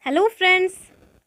Hello friends.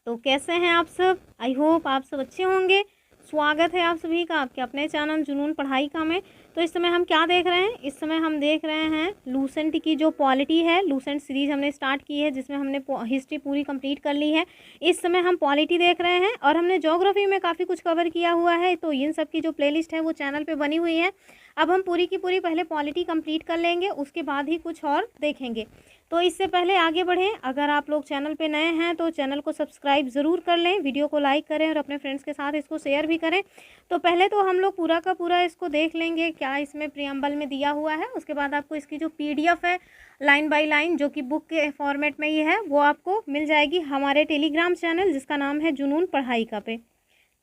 तो कैसे हैं आप सब? आई होप आप सब अच्छे होंगे। स्वागत है आप सभी का आपके अपने चैनल जुनून पढ़ाई का में। तो इस समय हम क्या देख रहे हैं? इस समय हम देख रहे हैं लूसेंट की जो पॉलिटी है, लूसेंट सीरीज़ हमने स्टार्ट की है जिसमें हमने हिस्ट्री पूरी कंप्लीट कर ली है। इस समय हम पॉलिटी देख रहे हैं और हमने ज्योग्राफी में काफ़ी कुछ कवर किया हुआ है। तो इन सब की जो प्लेलिस्ट है वो चैनल पर बनी हुई है। अब हम पूरी की पूरी पहले पॉलिटी कंप्लीट कर लेंगे, उसके बाद ही कुछ और देखेंगे। तो इससे पहले आगे बढ़ें, अगर आप लोग चैनल पे नए हैं तो चैनल को सब्सक्राइब ज़रूर कर लें, वीडियो को लाइक करें और अपने फ्रेंड्स के साथ इसको शेयर भी करें। तो पहले तो हम लोग पूरा का पूरा इसको देख लेंगे क्या इसमें प्रियम्बल में दिया हुआ है। उसके बाद आपको इसकी जो PDF है लाइन बाय लाइन, जो कि बुक के फॉर्मेट में ये है, वो आपको मिल जाएगी हमारे टेलीग्राम चैनल जिसका नाम है जुनून पढ़ाई का पे।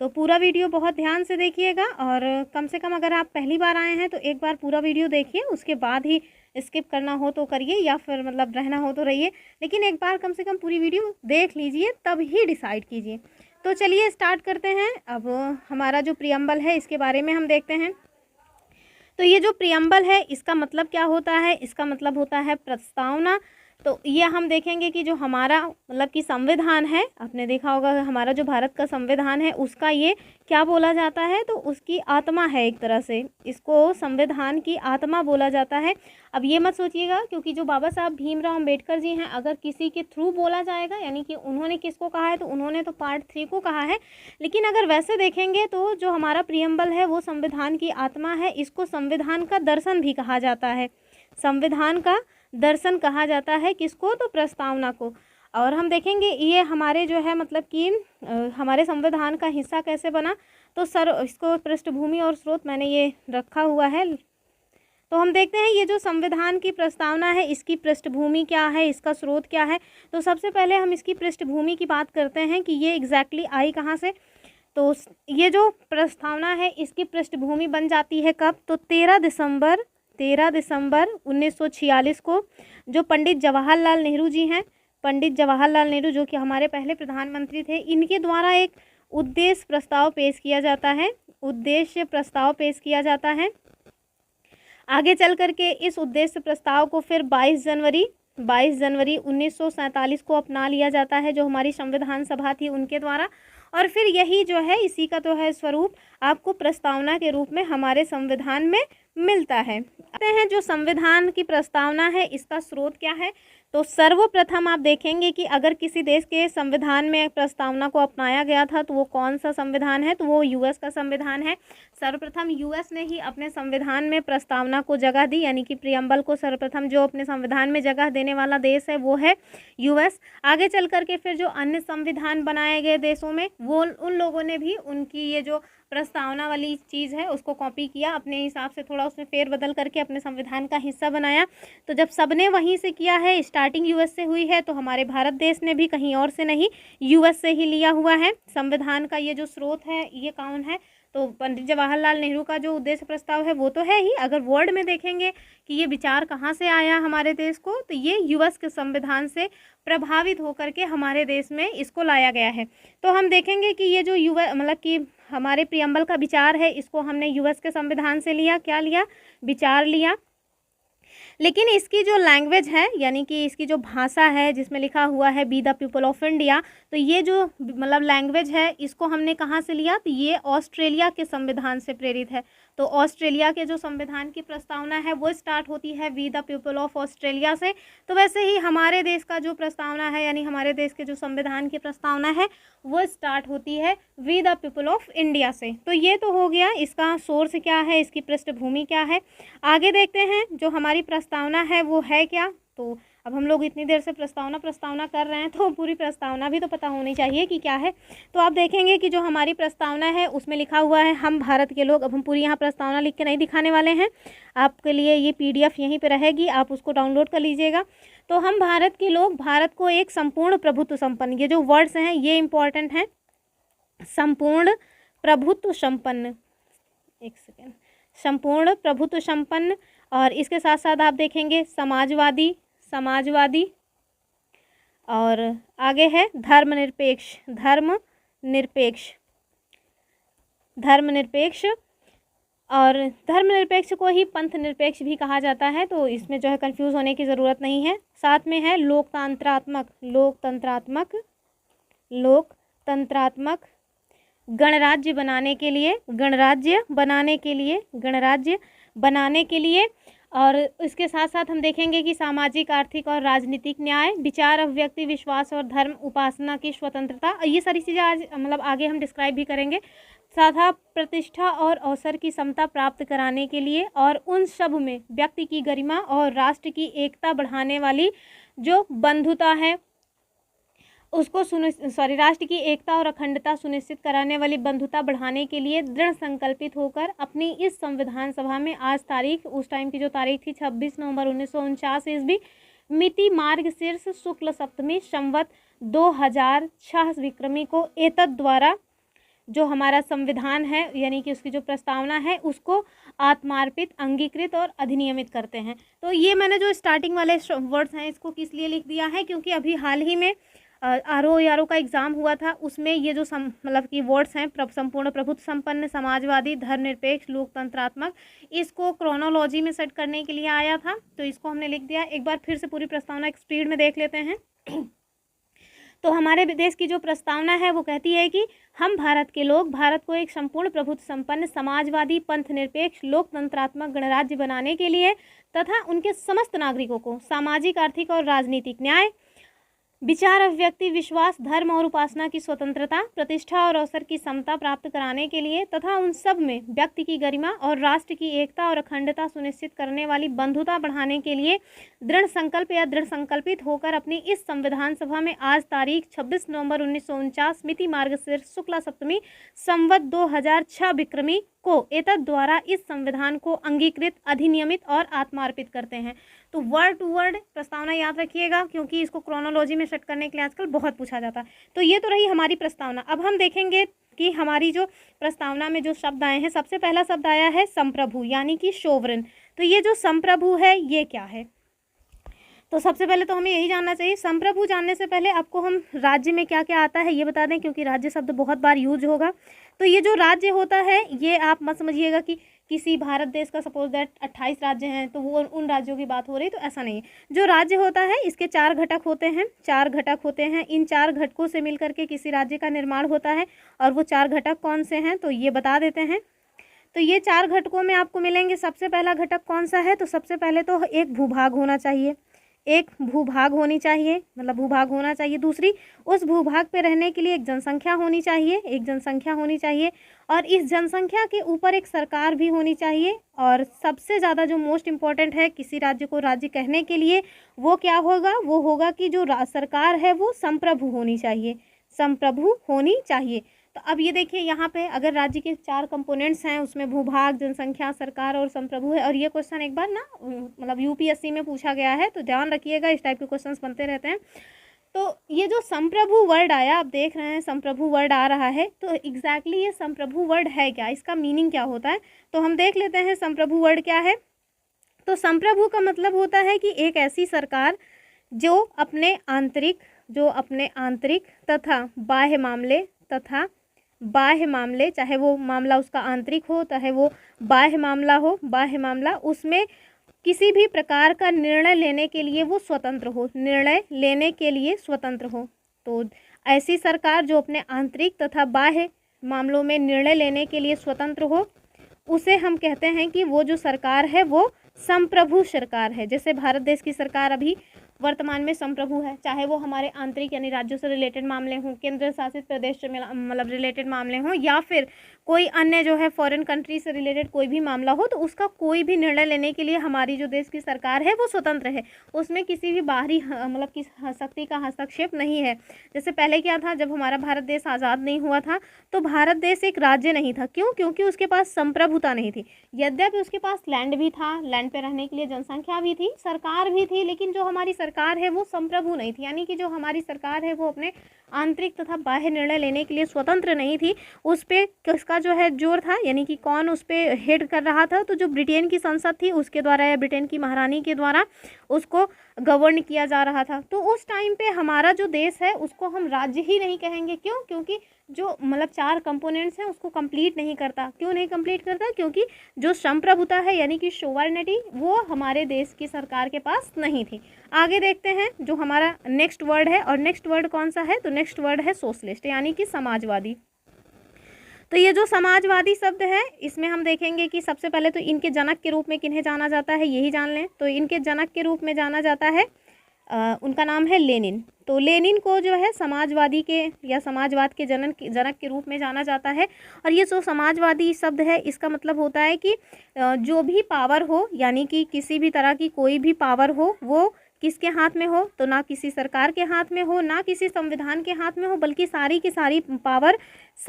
तो पूरा वीडियो बहुत ध्यान से देखिएगा और कम से कम अगर आप पहली बार आए हैं तो एक बार पूरा वीडियो देखिए, उसके बाद ही स्किप करना हो तो करिए या फिर मतलब रहना हो तो रहिए, लेकिन एक बार कम से कम पूरी वीडियो देख लीजिए तब ही डिसाइड कीजिए। तो चलिए स्टार्ट करते हैं। अब हमारा जो प्रियम्बल है इसके बारे में हम देखते हैं। तो ये जो प्रियम्बल है इसका मतलब क्या होता है? इसका मतलब होता है प्रस्तावना। तो ये हम देखेंगे कि जो हमारा मतलब कि संविधान है, आपने देखा होगा हमारा जो भारत का संविधान है उसका ये क्या बोला जाता है, तो उसकी आत्मा है एक तरह से, इसको संविधान की आत्मा बोला जाता है। अब ये मत सोचिएगा क्योंकि जो बाबा साहब भीमराव अम्बेडकर जी हैं, अगर किसी के थ्रू बोला जाएगा यानी कि उन्होंने किसको कहा है, तो उन्होंने तो पार्ट 3 को कहा है। लेकिन अगर वैसे देखेंगे तो जो हमारा प्रियम्बल है वो संविधान की आत्मा है, इसको संविधान का दर्शन भी कहा जाता है। संविधान का दर्शन कहा जाता है किसको? तो प्रस्तावना को। और हम देखेंगे ये हमारे जो है मतलब कि हमारे संविधान का हिस्सा कैसे बना। तो इसको पृष्ठभूमि और स्रोत मैंने ये रखा हुआ है। तो हम देखते हैं ये जो संविधान की प्रस्तावना है इसकी पृष्ठभूमि क्या है, इसका स्रोत क्या है। तो सबसे पहले हम इसकी पृष्ठभूमि की बात करते हैं कि ये एग्जैक्टली आई कहाँ से। तो ये जो प्रस्तावना है इसकी पृष्ठभूमि बन जाती है कब? तो 13 दिसंबर 1946 को जो पंडित जवाहरलाल नेहरू जी हैं, पंडित जवाहरलाल नेहरू जो कि हमारे पहले प्रधानमंत्री थे, इनके द्वारा एक उद्देश्य प्रस्ताव पेश किया जाता है। उद्देश्य प्रस्ताव पेश किया जाता है। आगे चल करके इस उद्देश्य प्रस्ताव को फिर 22 जनवरी 1947 को अपना लिया जाता है, जो हमारी संविधान सभा थी उनके द्वारा। और फिर यही जो है इसी का तो है स्वरूप आपको प्रस्तावना के रूप में हमारे संविधान में मिलता है। आते हैं जो संविधान की प्रस्तावना है इसका स्रोत क्या है। तो सर्वप्रथम आप देखेंगे कि अगर किसी देश के संविधान में प्रस्तावना को अपनाया गया था तो वो कौन सा संविधान है, तो वो US का संविधान है। सर्वप्रथम US ने ही अपने संविधान में प्रस्तावना को जगह दी, यानी कि प्रियम्बल को सर्वप्रथम जो अपने संविधान में जगह देने वाला देश है वो है US। आगे चल करके फिर जो अन्य संविधान बनाए गए देशों में वो उन लोगों ने भी उनकी ये जो प्रस्तावना वाली चीज़ है उसको कॉपी किया, अपने हिसाब से थोड़ा उसमें फेरबदल करके अपने संविधान का हिस्सा बनाया। तो जब सबने वहीं से किया है, स्टार्टिंग US से हुई है, तो हमारे भारत देश ने भी कहीं और से नहीं US से ही लिया हुआ है। संविधान का ये जो स्रोत है ये कौन है? तो पंडित जवाहरलाल नेहरू का जो उद्देश्य प्रस्ताव है वो तो है ही। अगर वर्ड में देखेंगे कि ये विचार कहाँ से आया हमारे देश को, तो ये US के संविधान से प्रभावित होकर के हमारे देश में इसको लाया गया है। तो हम देखेंगे कि ये जो मतलब कि हमारे प्रियम्बल का विचार है इसको हमने US के संविधान से लिया। क्या लिया? विचार लिया। लेकिन इसकी जो लैंग्वेज है यानी कि इसकी जो भाषा है जिसमें लिखा हुआ है be the people of India, तो ये जो मतलब लैंग्वेज है इसको हमने कहाँ से लिया? तो ये ऑस्ट्रेलिया के संविधान से प्रेरित है। तो ऑस्ट्रेलिया के जो संविधान की प्रस्तावना है वो स्टार्ट होती है we the people of Australia से। तो वैसे ही हमारे देश का जो प्रस्तावना है यानी हमारे देश के जो संविधान की प्रस्तावना है वो स्टार्ट होती है we the people of India से। तो ये तो हो गया इसका सोर्स क्या है, इसकी पृष्ठभूमि क्या है। आगे देखते हैं जो हमारी प्रस्तावना है वो है क्या। तो अब हम लोग इतनी देर से प्रस्तावना कर रहे हैं तो पूरी प्रस्तावना भी तो पता होनी चाहिए कि क्या है। तो आप देखेंगे कि जो हमारी प्रस्तावना है उसमें लिखा हुआ है हम भारत के लोग। अब हम पूरी यहाँ प्रस्तावना लिख के नहीं दिखाने वाले हैं, आपके लिए ये PDF यहीं पे रहेगी, आप उसको डाउनलोड कर लीजिएगा। तो हम भारत के लोग भारत को एक संपूर्ण प्रभुत्व संपन्न, ये जो वर्ड्स हैं ये इंपॉर्टेंट हैं, संपूर्ण प्रभुत्व संपन्न, एक सेकेंड, संपूर्ण प्रभुत्व संपन्न। और इसके साथ साथ आप देखेंगे समाजवादी और आगे है धर्मनिरपेक्ष और धर्मनिरपेक्ष को ही पंथ निरपेक्ष भी कहा जाता है, तो इसमें जो है कंफ्यूज होने की ज़रूरत नहीं है। साथ में है लोकतंत्रात्मक गणराज्य बनाने के लिए और इसके साथ साथ हम देखेंगे कि सामाजिक, आर्थिक और राजनीतिक न्याय, विचार, अभिव्यक्ति, विश्वास और धर्म उपासना की स्वतंत्रता, ये सारी चीज़ें आज मतलब आगे हम डिस्क्राइब भी करेंगे। साधा प्रतिष्ठा और अवसर की समता प्राप्त कराने के लिए और उन सब में व्यक्ति की गरिमा और राष्ट्र की एकता बढ़ाने वाली जो बंधुता है उसको राष्ट्र की एकता और अखंडता सुनिश्चित कराने वाली बंधुता बढ़ाने के लिए दृढ़ संकल्पित होकर अपनी इस संविधान सभा में आज तारीख, उस टाइम की जो तारीख थी 26 नवंबर 1949 ईस्वी, मिति मार्गशीर्ष शुक्ल सप्तमी संवत 2006 विक्रमी को एतद द्वारा जो हमारा संविधान है यानी कि उसकी जो प्रस्तावना है उसको आत्मार्पित, अंगीकृत और अधिनियमित करते हैं। तो ये मैंने जो स्टार्टिंग वाले वर्ड्स हैं इसको किस लिए लिख दिया है, क्योंकि अभी हाल ही में आरओ का एग्ज़ाम हुआ था, उसमें ये जो मतलब कि वर्ड्स हैं संपूर्ण प्रभुत्व संपन्न, समाजवादी, धर्मनिरपेक्ष, लोकतंत्रात्मक, इसको क्रोनोलॉजी में सेट करने के लिए आया था, तो इसको हमने लिख दिया। एक बार फिर से पूरी प्रस्तावना एक स्पीड में देख लेते हैं। तो हमारे देश की जो प्रस्तावना है वो कहती है कि हम भारत के लोग भारत को एक संपूर्ण प्रभुत्व संपन्न, समाजवादी, पंथ निरपेक्ष, लोकतंत्रात्मक गणराज्य बनाने के लिए तथा उनके समस्त नागरिकों को सामाजिक, आर्थिक और राजनीतिक न्याय, विचार, अभिव्यक्ति, विश्वास, धर्म और उपासना की स्वतंत्रता, प्रतिष्ठा और अवसर की समता प्राप्त कराने के लिए तथा उन सब में व्यक्ति की गरिमा और राष्ट्र की एकता और अखंडता सुनिश्चित करने वाली बंधुता बढ़ाने के लिए दृढ़ संकल्प या दृढ़ संकल्पित होकर अपनी इस संविधान सभा में आज तारीख 26 नवंबर 1949 मिति मार्गशीर्ष शुक्ला सप्तमी संवत 2006 विक्रमी को एतद द्वारा इस संविधान को अंगीकृत, अधिनियमित और आत्मार्पित करते हैं। तो वर्ड टू वर्ड प्रस्तावना याद रखिएगा, क्योंकि इसको क्रोनोलॉजी में सेट करने के लिए आजकल बहुत पूछा जाता है। तो ये तो रही हमारी प्रस्तावना। अब हम देखेंगे कि हमारी जो प्रस्तावना में जो शब्द आए हैं, सबसे पहला शब्द आया है संप्रभु यानी कि सोवरेन। तो ये जो संप्रभु है ये क्या है, तो सबसे पहले तो हमें यही जानना चाहिए। संप्रभु जानने से पहले आपको हम राज्य में क्या क्या आता है ये बता दें, क्योंकि राज्य शब्द बहुत बार यूज होगा। तो ये जो राज्य होता है ये आप मत समझिएगा कि किसी भारत देश का सपोज दैट 28 राज्य हैं तो वो उन राज्यों की बात हो रही, तो ऐसा नहीं है। जो राज्य होता है इसके 4 घटक होते हैं, 4 घटक होते हैं। इन 4 घटकों से मिलकर के किसी राज्य का निर्माण होता है, और वो 4 घटक कौन से हैं तो ये बता देते हैं। तो ये 4 घटकों में आपको मिलेंगे। सबसे पहला घटक कौन सा है, तो सबसे पहले तो एक भूभाग होना चाहिए, एक भूभाग होनी चाहिए, मतलब भूभाग होना चाहिए। दूसरी, उस भूभाग पे रहने के लिए एक जनसंख्या होनी चाहिए, एक जनसंख्या होनी चाहिए, और इस जनसंख्या के ऊपर एक सरकार भी होनी चाहिए। और सबसे ज़्यादा जो मोस्ट इम्पॉर्टेंट है किसी राज्य को राज्य कहने के लिए, वो क्या होगा, वो होगा कि जो सरकार है वो संप्रभु होनी चाहिए, संप्रभु होनी चाहिए। तो अब ये देखिए यहाँ पे अगर राज्य के 4 कंपोनेंट्स हैं, उसमें भूभाग, जनसंख्या, सरकार और संप्रभु है। और ये क्वेश्चन एक बार ना मतलब यूपीएससी में पूछा गया है, तो ध्यान रखिएगा, इस टाइप के क्वेश्चंस बनते रहते हैं। तो ये जो संप्रभु वर्ड आया, आप देख रहे हैं संप्रभु वर्ड आ रहा है, तो एग्जैक्टली ये संप्रभु वर्ड है क्या, इसका मीनिंग क्या होता है, तो हम देख लेते हैं संप्रभु वर्ड क्या है। तो संप्रभु का मतलब होता है कि एक ऐसी सरकार जो अपने आंतरिक तथा बाह्य मामले चाहे वो मामला उसका आंतरिक हो चाहे वो बाह्य मामला, उसमें किसी भी प्रकार का निर्णय लेने के लिए वो स्वतंत्र हो, तो ऐसी सरकार जो अपने आंतरिक तथा बाह्य मामलों में निर्णय लेने के लिए स्वतंत्र हो, उसे हम कहते हैं कि वो जो सरकार है वो संप्रभु सरकार है। जैसे भारत देश की सरकार अभी वर्तमान में संप्रभु है, चाहे वो हमारे आंतरिक यानी राज्यों से रिलेटेड मामले हों, केंद्र शासित प्रदेश से मतलब रिलेटेड मामले हों, या फिर कोई अन्य जो है फॉरेन कंट्री से रिलेटेड कोई भी मामला हो, तो उसका कोई भी निर्णय लेने के लिए हमारी जो देश की सरकार है वो स्वतंत्र है, उसमें किसी भी बाहरी मतलब की शक्ति का हस्तक्षेप नहीं है। जैसे पहले क्या था, जब हमारा भारत देश आज़ाद नहीं हुआ था तो भारत देश एक राज्य नहीं था। क्यों? क्योंकि उसके पास संप्रभुता नहीं थी। यद्यपि उसके पास लैंड भी था, लैंड पे रहने के लिए जनसंख्या भी थी, सरकार भी थी, लेकिन जो हमारी सरकार सरकार है वो संप्रभु नहीं थी, यानी कि जो हमारी सरकार है वो अपने आंतरिक तथा बाह्य निर्णय लेने के लिए स्वतंत्र नहीं थी। उस पर किसका जो है जोर था, यानी कि कौन उस पर हेड कर रहा था, तो जो ब्रिटेन की संसद थी उसके द्वारा या ब्रिटेन की महारानी के द्वारा उसको गवर्न किया जा रहा था। तो उस टाइम पे हमारा जो देश है उसको हम राज्य ही नहीं कहेंगे। क्यों? क्योंकि जो मतलब 4 कंपोनेंट्स हैं उसको कंप्लीट नहीं करता। क्यों नहीं कंप्लीट करता? क्योंकि जो संप्रभुता है यानी कि सोवरेनिटी वो हमारे देश की सरकार के पास नहीं थी। आगे देखते हैं जो हमारा नेक्स्ट वर्ड है, और नेक्स्ट वर्ड कौन सा है, तो नेक्स्ट वर्ड है सोशलिस्ट यानी कि समाजवादी। तो ये जो समाजवादी शब्द है इसमें हम देखेंगे कि सबसे पहले तो इनके जनक के रूप में किन्हें जाना जाता है यही जान लें। तो इनके जनक के रूप में जाना जाता है उनका नाम है लेनिन। तो लेनिन को जो है समाजवादी के या समाजवाद के जनक के रूप में जाना जाता है। और ये जो समाजवादी शब्द है इसका मतलब होता है कि जो भी पावर हो, यानी कि किसी भी तरह की कोई भी पावर हो वो किसके हाथ में हो, तो ना किसी सरकार के हाथ में हो, ना किसी संविधान के हाथ में हो, बल्कि सारी की सारी पावर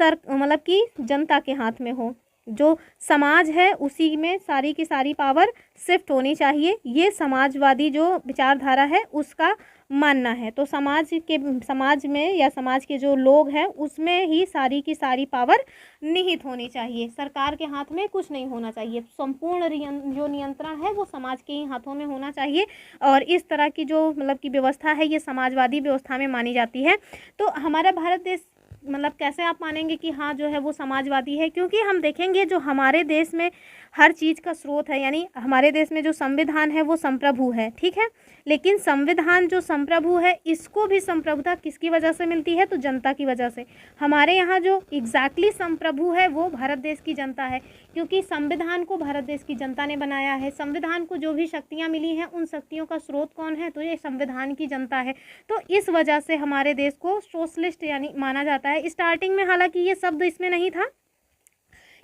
मतलब कि जनता के हाथ में हो। जो समाज है उसी में सारी की सारी पावर शिफ्ट होनी चाहिए, ये समाजवादी जो विचारधारा है उसका मानना है। तो समाज में या समाज के जो लोग हैं उसमें ही सारी की सारी पावर निहित होनी चाहिए, सरकार के हाथ में कुछ नहीं होना चाहिए। संपूर्ण जो नियंत्रण है वो समाज के ही हाथों में होना चाहिए। और इस तरह की जो मतलब की व्यवस्था है ये समाजवादी व्यवस्था में मानी जाती है। तो हमारा भारत देश मतलब कैसे आप मानेंगे कि हाँ जो है वो समाजवादी है, क्योंकि हम देखेंगे जो हमारे देश में हर चीज़ का स्रोत है, यानी हमारे देश में जो संविधान है वो संप्रभु है, ठीक है। लेकिन संविधान जो संप्रभु है इसको भी संप्रभुता किसकी वजह से मिलती है, तो जनता की वजह से। हमारे यहाँ जो एग्जैक्टली संप्रभु है वो भारत देश की जनता है, क्योंकि संविधान को भारत देश की जनता ने बनाया है। संविधान को जो भी शक्तियाँ मिली हैं उन शक्तियों का स्रोत कौन है, तो ये संविधान की जनता है। तो इस वजह से हमारे देश को सोशलिस्ट यानी माना जाता है। स्टार्टिंग में हालांकि ये शब्द इसमें नहीं था,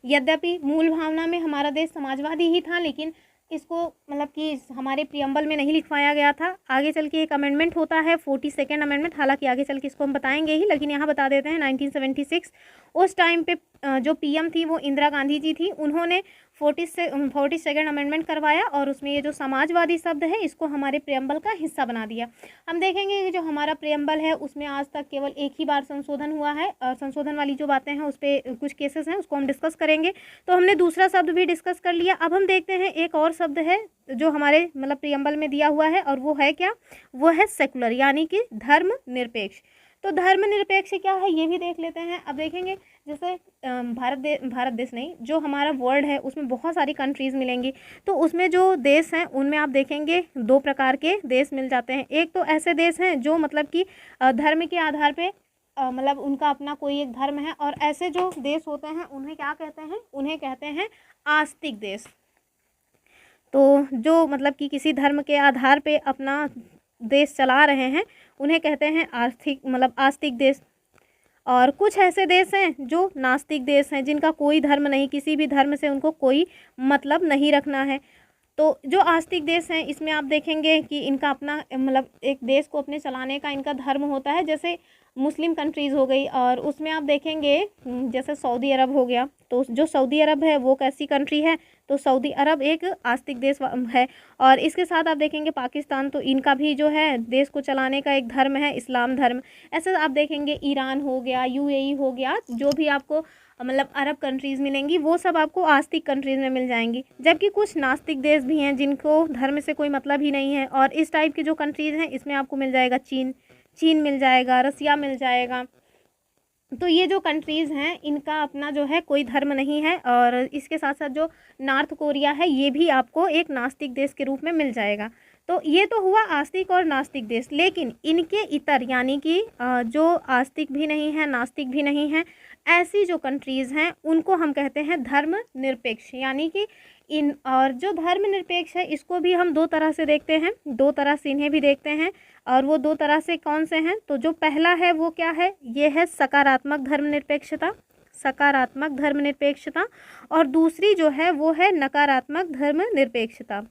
यद्यपि मूल भावना में हमारा देश समाजवादी ही था, लेकिन इसको मतलब कि हमारे प्रियम्बल में नहीं लिखवाया गया था। आगे चल के एक अमेंडमेंट होता है 42nd अमेंडमेंट, हालांकि आगे चल के इसको हम बताएंगे ही, लेकिन यहाँ बता देते हैं 1976 उस टाइम पे जो पीएम थी वो इंदिरा गांधी जी थी। उन्होंने 42nd अमेंडमेंट करवाया और उसमें ये जो समाजवादी शब्द है इसको हमारे प्रियम्बल का हिस्सा बना दिया। हम देखेंगे कि जो हमारा प्रियम्बल है उसमें आज तक केवल एक ही बार संशोधन हुआ है, और संशोधन वाली जो बातें हैं उस पर कुछ केसेस हैं उसको हम डिस्कस करेंगे। तो हमने दूसरा शब्द भी डिस्कस कर लिया। अब हम देखते हैं एक और शब्द है जो हमारे मतलब प्रियम्बल में दिया हुआ है, और वो है क्या, वो है सेकुलर यानी कि धर्मनिरपेक्ष। तो धर्मनिरपेक्ष क्या है ये भी देख लेते हैं। अब देखेंगे जैसे भारत देश नहीं, जो हमारा वर्ल्ड है उसमें बहुत सारी कंट्रीज़ मिलेंगी। तो उसमें जो देश हैं उनमें आप देखेंगे 2 प्रकार के देश मिल जाते हैं। एक तो ऐसे देश हैं जो मतलब कि धर्म के आधार पे मतलब उनका अपना कोई एक धर्म है, और ऐसे जो देश होते हैं उन्हें क्या कहते हैं, उन्हें कहते हैं आस्तिक देश। तो जो मतलब कि किसी धर्म के आधार पे अपना देश चला रहे हैं उन्हें कहते हैं आस्तिक देश। और कुछ ऐसे देश हैं जो नास्तिक देश हैं, जिनका कोई धर्म नहीं, किसी भी धर्म से उनको कोई मतलब नहीं रखना है। तो जो आस्तिक देश हैं इसमें आप देखेंगे कि इनका अपना मतलब एक देश को अपने चलाने का इनका धर्म होता है। जैसे मुस्लिम कंट्रीज़ हो गई, और उसमें आप देखेंगे जैसे सऊदी अरब हो गया। तो जो सऊदी अरब है वो कैसी कंट्री है, तो सऊदी अरब एक आस्तिक देश है। और इसके साथ आप देखेंगे पाकिस्तान, तो इनका भी जो है देश को चलाने का एक धर्म है इस्लाम धर्म। ऐसे आप देखेंगे ईरान हो गया, यूएई हो गया, जो भी आपको मतलब अरब कंट्रीज़ मिलेंगी वो सब आपको आस्तिक कंट्रीज़ में मिल जाएंगी। जबकि कुछ नास्तिक देश भी हैं जिनको धर्म से कोई मतलब ही नहीं है। और इस टाइप की जो कंट्रीज़ हैं इसमें आपको मिल जाएगा चीन मिल जाएगा, रसिया मिल जाएगा। तो ये जो कंट्रीज़ हैं इनका अपना जो है कोई धर्म नहीं है। और इसके साथ साथ जो नॉर्थ कोरिया है ये भी आपको एक नास्तिक देश के रूप में मिल जाएगा। तो ये तो हुआ आस्तिक और नास्तिक देश। लेकिन इनके इतर यानी कि जो आस्तिक भी नहीं है नास्तिक भी नहीं है, ऐसी जो कंट्रीज़ हैं उनको हम कहते हैं धर्मनिरपेक्ष। यानी कि और जो धर्मनिरपेक्ष है इसको भी हम 2 तरह से देखते हैं, 2 तरह से इन्हें भी देखते हैं। और वो 2 तरह से कौन से हैं, तो जो पहला है वो क्या है, ये है सकारात्मक धर्मनिरपेक्षता, और दूसरी जो है वो है नकारात्मक धर्मनिरपेक्षता।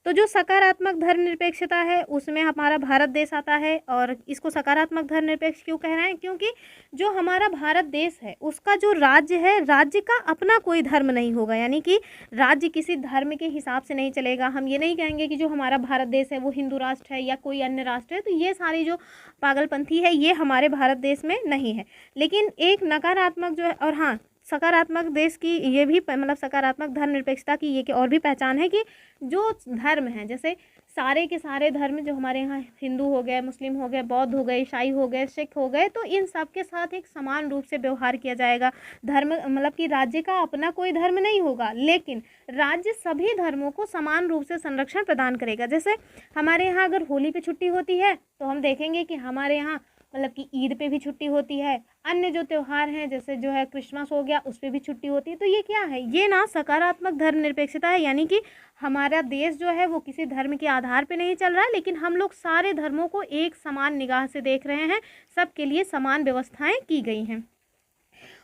तो जो सकारात्मक धर्मनिरपेक्षता है उसमें हमारा भारत देश आता है। और इसको सकारात्मक धर्मनिरपेक्ष क्यों कह रहे हैं? क्योंकि जो हमारा भारत देश है उसका जो राज्य है, राज्य का अपना कोई धर्म नहीं होगा, यानी कि राज्य किसी धर्म के हिसाब से नहीं चलेगा। हम ये नहीं कहेंगे कि जो हमारा भारत देश है वो हिंदू राष्ट्र है या कोई अन्य राष्ट्र है। तो ये सारी जो पागलपंथी है ये हमारे भारत देश में नहीं है। लेकिन एक नकारात्मक जो है, और हाँ, सकारात्मक देश की ये भी मतलब सकारात्मक धर्मनिरपेक्षता की ये और भी पहचान है कि जो धर्म है, जैसे सारे के सारे धर्म जो हमारे यहाँ हिंदू हो गए, मुस्लिम हो गए, बौद्ध हो गए, ईसाई हो गए, सिख हो गए, तो इन सब के साथ एक समान रूप से व्यवहार किया जाएगा। धर्म मतलब कि राज्य का अपना कोई धर्म नहीं होगा, लेकिन राज्य सभी धर्मों को समान रूप से संरक्षण प्रदान करेगा। जैसे हमारे यहाँ अगर होली पे छुट्टी होती है तो हम देखेंगे कि हमारे यहाँ मतलब कि ईद पे भी छुट्टी होती है, अन्य जो त्यौहार हैं जैसे जो है क्रिसमस हो गया उस पर भी छुट्टी होती है। तो ये क्या है? ये ना सकारात्मक धर्मनिरपेक्षता है, यानी कि हमारा देश जो है वो किसी धर्म के आधार पे नहीं चल रहा है, लेकिन हम लोग सारे धर्मों को एक समान निगाह से देख रहे हैं, सबके लिए समान व्यवस्थाएं की गई हैं।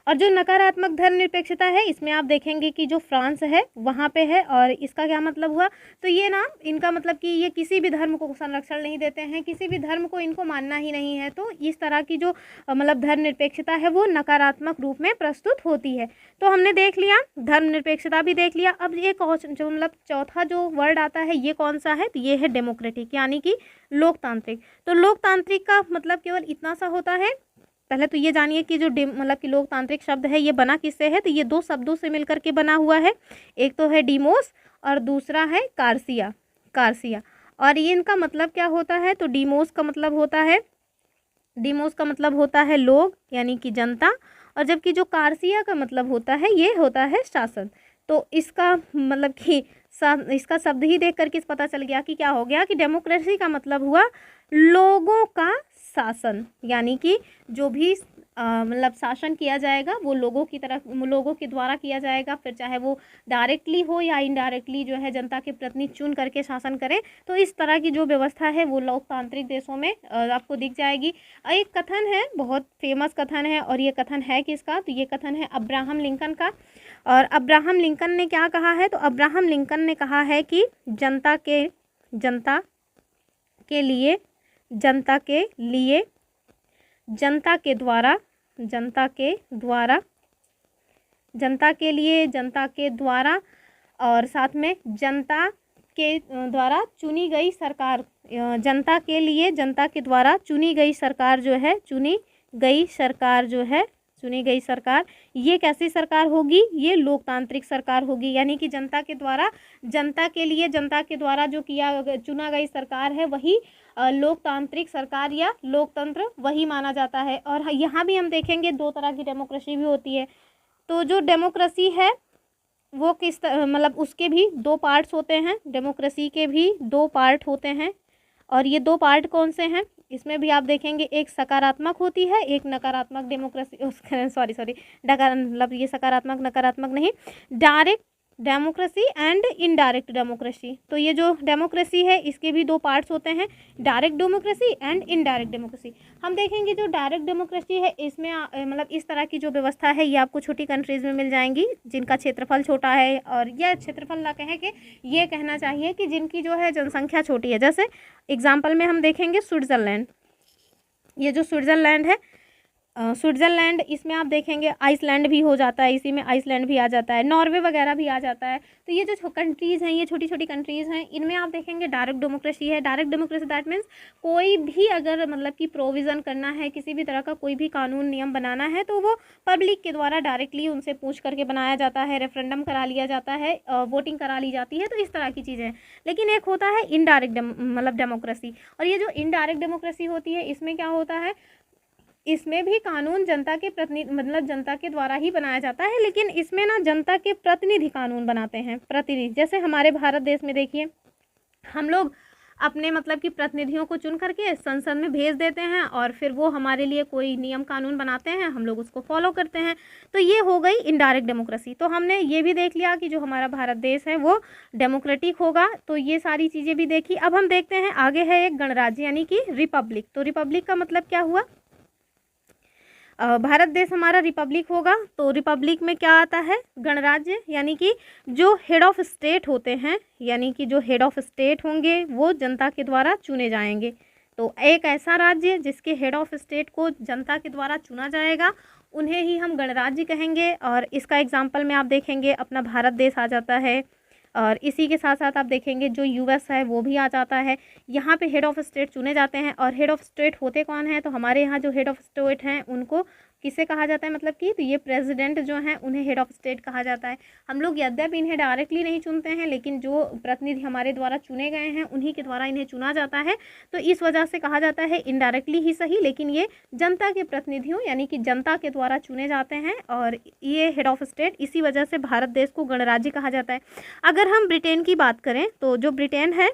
और जो नकारात्मक धर्मनिरपेक्षता है इसमें आप देखेंगे कि जो फ्रांस है वहाँ पे है। और इसका क्या मतलब हुआ? तो ये ना इनका मतलब कि ये किसी भी धर्म को संरक्षण नहीं देते हैं, किसी भी धर्म को इनको मानना ही नहीं है। तो इस तरह की जो मतलब धर्मनिरपेक्षता है वो नकारात्मक रूप में प्रस्तुत होती है। तो हमने देख लिया, धर्मनिरपेक्षता भी देख लिया। अब ये जो मतलब चौथा जो वर्ड आता है ये कौन सा है? तो ये है डेमोक्रेटिक, यानी कि लोकतांत्रिक। तो लोकतांत्रिक का मतलब केवल इतना सा होता है। पहले तो ये जानिए कि जो मतलब कि लोकतांत्रिक शब्द है ये बना किससे है? तो ये दो शब्दों से मिलकर के बना हुआ है। एक तो है डीमोस और दूसरा है कार्सिया। कार्सिया। और ये इनका मतलब क्या होता है? तो डीमोस का मतलब होता है लोग, यानी कि जनता। और जबकि जो कार्सिया का मतलब होता है ये होता है शासन। तो इसका मतलब कि इसका शब्द ही देख करके पता चल गया कि क्या हो गया कि डेमोक्रेसी का मतलब हुआ लोगों का शासन, यानी कि जो भी मतलब शासन किया जाएगा वो लोगों की तरफ, लोगों के द्वारा किया जाएगा। फिर चाहे वो डायरेक्टली हो या इनडायरेक्टली जो है जनता के प्रतिनिधि चुन करके शासन करें। तो इस तरह की जो व्यवस्था है वो लोकतांत्रिक देशों में आपको दिख जाएगी। एक कथन है, बहुत फेमस कथन है, और ये कथन है किसका? तो ये कथन है अब्राहम लिंकन का। और अब्राहम लिंकन ने क्या कहा है? तो अब्राहम लिंकन ने कहा है कि जनता के लिए जनता के द्वारा और साथ में जनता के द्वारा चुनी गई सरकार, जनता के लिए जनता के द्वारा चुनी गई सरकार चुनी गई सरकार ये कैसी सरकार होगी? ये लोकतांत्रिक सरकार होगी। यानी कि जनता के द्वारा, जनता के लिए जनता के द्वारा जो चुना गई सरकार है वही लोकतांत्रिक सरकार या लोकतंत्र वही माना जाता है। और यहाँ भी हम देखेंगे दो तरह की डेमोक्रेसी भी होती है। तो जो डेमोक्रेसी है वो किस मतलब उसके भी दो पार्ट्स होते हैं, डेमोक्रेसी के भी दो पार्ट होते हैं। और ये दो पार्ट कौन से हैं? इसमें भी आप देखेंगे एक सकारात्मक होती है, एक नकारात्मक डेमोक्रेसी। मतलब ये सकारात्मक नकारात्मक नहीं, direct democracy and indirect democracy. तो ये जो डेमोक्रेसी है इसके भी दो पार्ट्स होते हैं, direct democracy and indirect democracy. हम देखेंगे जो डायरेक्ट डेमोक्रेसी है इसमें मतलब इस तरह की जो व्यवस्था है ये आपको छोटी कंट्रीज़ में मिल जाएंगी जिनका क्षेत्रफल छोटा है। और यह क्षेत्रफल ना कहें कि ये कहना चाहिए कि जिनकी जो है जनसंख्या छोटी है। जैसे एग्जाम्पल में हम देखेंगे स्विट्ज़रलैंड। ये जो स्विट्ज़रलैंड है, स्विट्ज़रलैंड, इसमें आप देखेंगे आइसलैंड भी हो जाता है, इसी में आइसलैंड भी आ जाता है, नॉर्वे वगैरह भी आ जाता है। तो ये जो कंट्रीज़ हैं, ये छोटी छोटी कंट्रीज़ हैं, इनमें आप देखेंगे डायरेक्ट डेमोक्रेसी है। डायरेक्ट डेमोक्रेसी दैट मीन्स कोई भी अगर मतलब कि प्रोविज़न करना है, किसी भी तरह का कोई भी कानून नियम बनाना है तो वो पब्लिक के द्वारा डायरेक्टली उनसे पूछ करके बनाया जाता है, रेफरेंडम करा लिया जाता है, वोटिंग करा ली जाती है। तो इस तरह की चीज़ें। लेकिन एक होता है इनडायरेक्ट मतलब डेमोक्रेसी। और ये जो इनडायरेक्ट डेमोक्रेसी होती है इसमें क्या होता है? इसमें भी कानून जनता के प्रतिनिधि मतलब जनता के द्वारा ही बनाया जाता है, लेकिन इसमें ना जनता के प्रतिनिधि कानून बनाते हैं, प्रतिनिधि। जैसे हमारे भारत देश में देखिए हम लोग अपने मतलब कि प्रतिनिधियों को चुन करके संसद में भेज देते हैं और फिर वो हमारे लिए कोई नियम कानून बनाते हैं, हम लोग उसको फॉलो करते हैं। तो ये हो गई इनडायरेक्ट डेमोक्रेसी। तो हमने ये भी देख लिया कि जो हमारा भारत देश है वो डेमोक्रेटिक होगा। तो ये सारी चीज़ें भी देखी। अब हम देखते हैं आगे है एक गणराज्य यानी कि रिपब्लिक। तो रिपब्लिक का मतलब क्या हुआ? भारत देश हमारा रिपब्लिक होगा तो रिपब्लिक में क्या आता है, गणराज्य, यानी कि जो हेड ऑफ स्टेट होते हैं, यानी कि जो हेड ऑफ स्टेट होंगे वो जनता के द्वारा चुने जाएंगे। तो एक ऐसा राज्य जिसके हेड ऑफ स्टेट को जनता के द्वारा चुना जाएगा उन्हें ही हम गणराज्य कहेंगे। और इसका एग्जाम्पल में आप देखेंगे अपना भारत देश आ जाता है, और इसी के साथ साथ आप देखेंगे जो यूएस है वो भी आ जाता है। यहाँ पे हेड ऑफ स्टेट चुने जाते हैं, और हेड ऑफ स्टेट होते कौन हैं, तो हमारे यहाँ जो हेड ऑफ स्टेट हैं उनको किसे कहा जाता है, मतलब कि तो ये प्रेसिडेंट जो हैं उन्हें हेड ऑफ स्टेट कहा जाता है। हम लोग यद्यपि इन्हें डायरेक्टली नहीं चुनते हैं, लेकिन जो प्रतिनिधि हमारे द्वारा चुने गए हैं उन्हीं के द्वारा इन्हें चुना जाता है, तो इस वजह से कहा जाता है इनडायरेक्टली ही सही, लेकिन ये जनता के प्रतिनिधियों यानी कि जनता के द्वारा चुने जाते हैं, और ये हेड ऑफ स्टेट, इसी वजह से भारत देश को गणराज्य कहा जाता है। अगर हम ब्रिटेन की बात करें तो जो ब्रिटेन है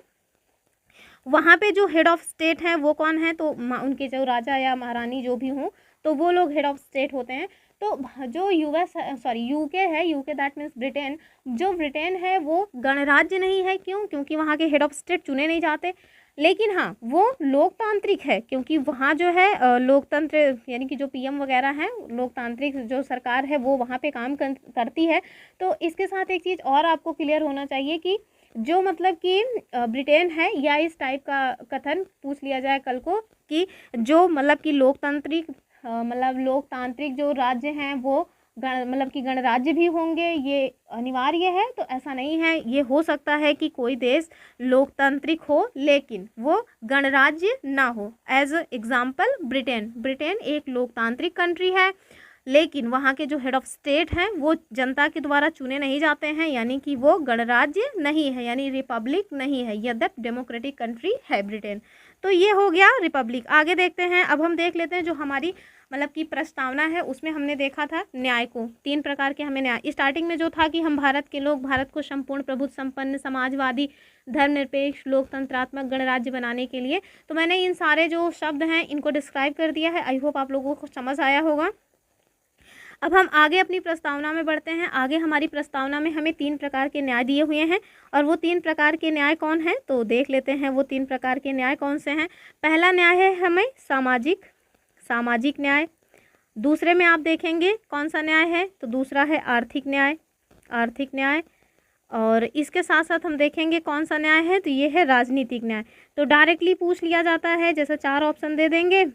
वहाँ पे जो हेड ऑफ स्टेट हैं वो कौन है, तो उनके जो राजा या महारानी जो भी हों तो वो लोग हेड ऑफ स्टेट होते हैं। तो जो यूके है, यूके दैट मीन्स ब्रिटेन, जो ब्रिटेन है वो गणराज्य नहीं है। क्यों? क्योंकि वहाँ के हेड ऑफ स्टेट चुने नहीं जाते, लेकिन हाँ वो लोकतांत्रिक है, क्योंकि वहाँ जो है लोकतंत्र यानी कि जो पीएम वगैरह हैं, लोकतांत्रिक जो सरकार है वो वहाँ पे काम करती है। तो इसके साथ एक चीज़ और आपको क्लियर होना चाहिए कि जो मतलब कि ब्रिटेन है, या इस टाइप का कथन पूछ लिया जाए कल को कि जो मतलब कि लोकतांत्रिक जो राज्य हैं वो मतलब कि गणराज्य भी होंगे, ये अनिवार्य है, तो ऐसा नहीं है। ये हो सकता है कि कोई देश लोकतांत्रिक हो लेकिन वो गणराज्य ना हो। एज एग्जाम्पल ब्रिटेन एक लोकतांत्रिक कंट्री है, लेकिन वहाँ के जो हेड ऑफ स्टेट हैं वो जनता के द्वारा चुने नहीं जाते हैं, यानी कि वो गणराज्य नहीं है, यानी रिपब्लिक नहीं है, यद्यपि डेमोक्रेटिक कंट्री है ब्रिटेन। तो ये हो गया रिपब्लिक। आगे देखते हैं, अब हम देख लेते हैं जो हमारी मतलब कि प्रस्तावना है, उसमें हमने देखा था न्याय को, 3 प्रकार के हमें न्याय। स्टार्टिंग में जो था कि हम भारत के लोग भारत को संपूर्ण प्रभुत्व संपन्न समाजवादी धर्मनिरपेक्ष लोकतंत्रात्मक गणराज्य बनाने के लिए, तो मैंने इन सारे जो शब्द हैं इनको डिस्क्राइब कर दिया है। आई होप आप लोगों को समझ आया होगा। अब हम आगे अपनी प्रस्तावना में बढ़ते हैं। आगे हमारी प्रस्तावना में हमें 3 प्रकार के न्याय दिए हुए हैं, और वो 3 प्रकार के न्याय कौन हैं तो देख लेते हैं वो 3 प्रकार के न्याय कौन से हैं। पहला न्याय है हमें सामाजिक न्याय। दूसरे में आप देखेंगे कौन सा न्याय है, तो दूसरा है आर्थिक न्याय। और इसके साथ साथ हम देखेंगे कौन सा न्याय है, तो ये है राजनीतिक न्याय। तो डायरेक्टली पूछ लिया जाता है, जैसे 4 ऑप्शन दे देंगे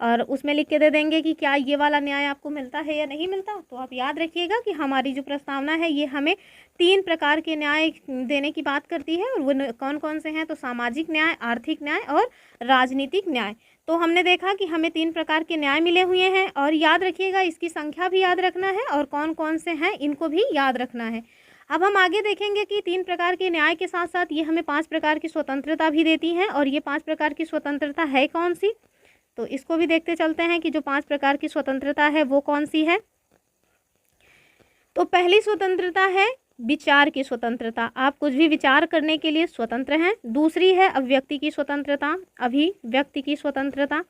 और उसमें लिख के दे देंगे कि क्या ये वाला न्याय आपको मिलता है या नहीं मिलता। तो आप याद रखिएगा कि हमारी जो प्रस्तावना है ये हमें 3 प्रकार के न्याय देने की बात करती है, और वो कौन कौन से हैं, तो सामाजिक न्याय, आर्थिक न्याय और राजनीतिक न्याय। तो हमने देखा कि हमें 3 प्रकार के न्याय मिले हुए हैं, और याद रखिएगा इसकी संख्या भी याद रखना है, और कौन कौन से हैं इनको भी याद रखना है। अब हम आगे देखेंगे कि 3 प्रकार के न्याय के साथ साथ ये हमें 5 प्रकार की स्वतंत्रता भी देती हैं, और ये 5 प्रकार की स्वतंत्रता है कौन सी, तो इसको भी देखते चलते हैं कि जो 5 प्रकार की स्वतंत्रता है वो कौन सी है। तो पहली स्वतंत्रता है विचार की स्वतंत्रता, आप कुछ भी विचार करने के लिए स्वतंत्र हैं। दूसरी है अभिव्यक्ति की स्वतंत्रता।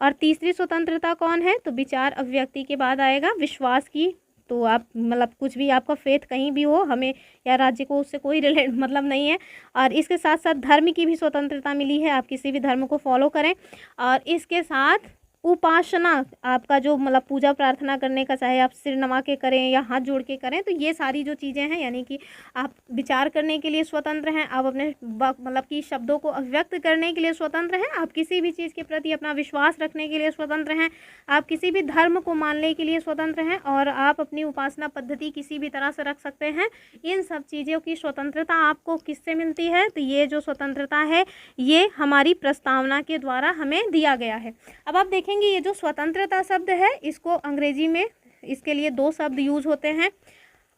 और तीसरी स्वतंत्रता कौन है, तो विचार अभिव्यक्ति के बाद आएगा विश्वास की। तो आप मतलब कुछ भी आपका फेथ कहीं भी हो, हमें या राज्य को उससे कोई मतलब नहीं है। और इसके साथ साथ धर्म की भी स्वतंत्रता मिली है, आप किसी भी धर्म को फॉलो करें। और इसके साथ उपासना, आपका जो मतलब पूजा प्रार्थना करने का, चाहे आप सिर नवा के करें या हाथ जोड़ के करें, तो ये सारी जो चीज़ें हैं, यानी कि आप विचार करने के लिए स्वतंत्र हैं, आप अपने मतलब कि शब्दों को अभिव्यक्त करने के लिए स्वतंत्र हैं, आप किसी भी चीज़ के प्रति अपना विश्वास रखने के लिए स्वतंत्र हैं, आप किसी भी धर्म को मानने के लिए स्वतंत्र हैं, और आप अपनी उपासना पद्धति किसी भी तरह से रख सकते हैं। इन सब चीज़ों की स्वतंत्रता आपको किससे मिलती है, तो ये जो स्वतंत्रता है ये हमारी प्रस्तावना के द्वारा हमें दिया गया है। अब आप देखें ये जो स्वतंत्रता शब्द है, इसको अंग्रेजी में इसके लिए 2 शब्द यूज होते हैं,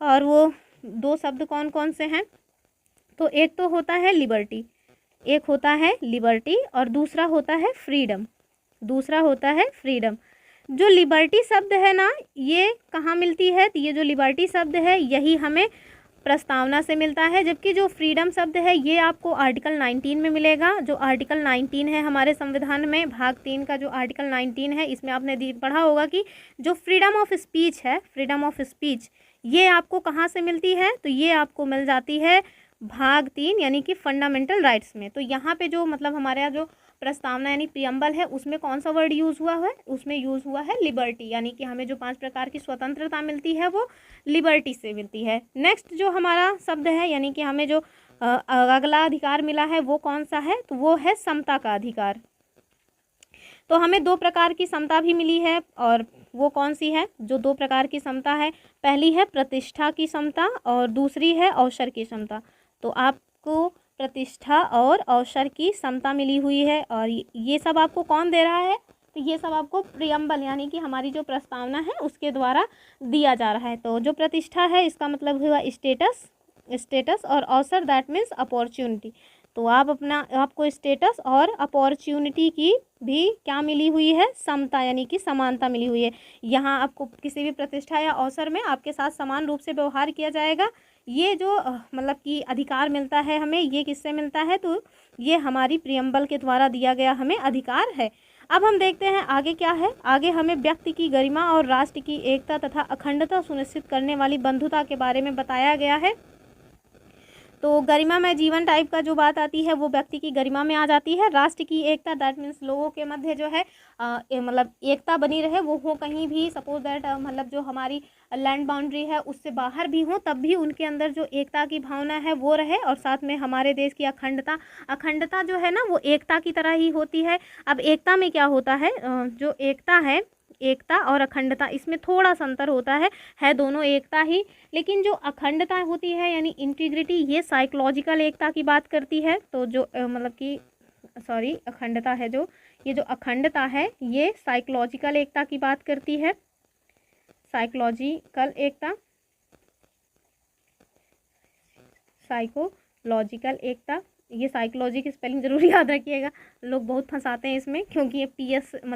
और वो 2 शब्द कौन कौन से हैं, तो एक तो होता है लिबर्टी, और दूसरा होता है फ्रीडम। जो लिबर्टी शब्द है ना, ये कहाँ मिलती है, तो ये जो लिबर्टी शब्द है यही हमें प्रस्तावना से मिलता है, जबकि जो फ्रीडम शब्द है ये आपको आर्टिकल 19 में मिलेगा। जो आर्टिकल 19 है हमारे संविधान में, भाग 3 का जो आर्टिकल 19 है, इसमें आपने पढ़ा होगा कि जो फ्रीडम ऑफ स्पीच ये आपको कहाँ से मिलती है, तो ये आपको मिल जाती है भाग 3 यानी कि फंडामेंटल राइट्स में। तो यहाँ पे जो मतलब हमारे यहाँ जो प्रस्तावना यानी प्रियम्बल है उसमें कौन सा वर्ड यूज़ हुआ है, उसमें यूज़ हुआ है लिबर्टी, यानी कि हमें जो 5 प्रकार की स्वतंत्रता मिलती है वो लिबर्टी से मिलती है। नेक्स्ट जो हमारा शब्द है यानी कि हमें जो अगला अधिकार मिला है वो कौन सा है, तो वो है समता का अधिकार। तो हमें 2 प्रकार की समता भी मिली है, और वो कौन सी है जो 2 प्रकार की समता है, पहली है प्रतिष्ठा की समता और दूसरी है अवसर की समता। तो आपको प्रतिष्ठा और अवसर की समता मिली हुई है, और ये सब आपको कौन दे रहा है, तो ये सब आपको प्रियम्बल यानी कि हमारी जो प्रस्तावना है उसके द्वारा दिया जा रहा है। तो जो प्रतिष्ठा है इसका मतलब हुआ स्टेटस और अवसर दैट मीन्स अपॉर्चुनिटी। तो आपको स्टेटस और अपॉर्चुनिटी की भी क्या मिली हुई है, समता यानी कि समानता मिली हुई है। यहाँ आपको किसी भी प्रतिष्ठा या अवसर में आपके साथ समान रूप से व्यवहार किया जाएगा। ये जो मतलब कि अधिकार मिलता है हमें, ये किससे मिलता है, तो ये हमारी प्रियम्बल के द्वारा दिया गया हमें अधिकार है। अब हम देखते हैं आगे क्या है। आगे हमें व्यक्ति की गरिमा और राष्ट्र की एकता तथा अखंडता सुनिश्चित करने वाली बंधुता के बारे में बताया गया है। तो गरिमा में जीवन टाइप का जो बात आती है वो व्यक्ति की गरिमा में आ जाती है। राष्ट्र की एकता दैट मीन्स लोगों के मध्य जो है मतलब एकता बनी रहे, वो हो कहीं भी सपोज दैट मतलब जो हमारी लैंड बाउंड्री है उससे बाहर भी हो तब भी उनके अंदर जो एकता की भावना है वो रहे, और साथ में हमारे देश की अखंडता जो है ना वो एकता की तरह ही होती है। अब एकता में क्या होता है, जो एकता है, एकता और अखंडता इसमें थोड़ा सा अंतर होता है दोनों एकता ही, लेकिन जो अखंडता होती है यानी इंटीग्रिटी ये साइकोलॉजिकल एकता की बात करती है। तो जो मतलब कि अखंडता है, जो ये जो अखंडता है ये साइकोलॉजिकल एकता की बात करती है। साइकोलॉजिकल एकता, साइकोलॉजिकल एकता, ये साइकोलॉजी की स्पेलिंग जरूर याद रखिएगा, लोग बहुत फंसाते हैं इसमें क्योंकि ये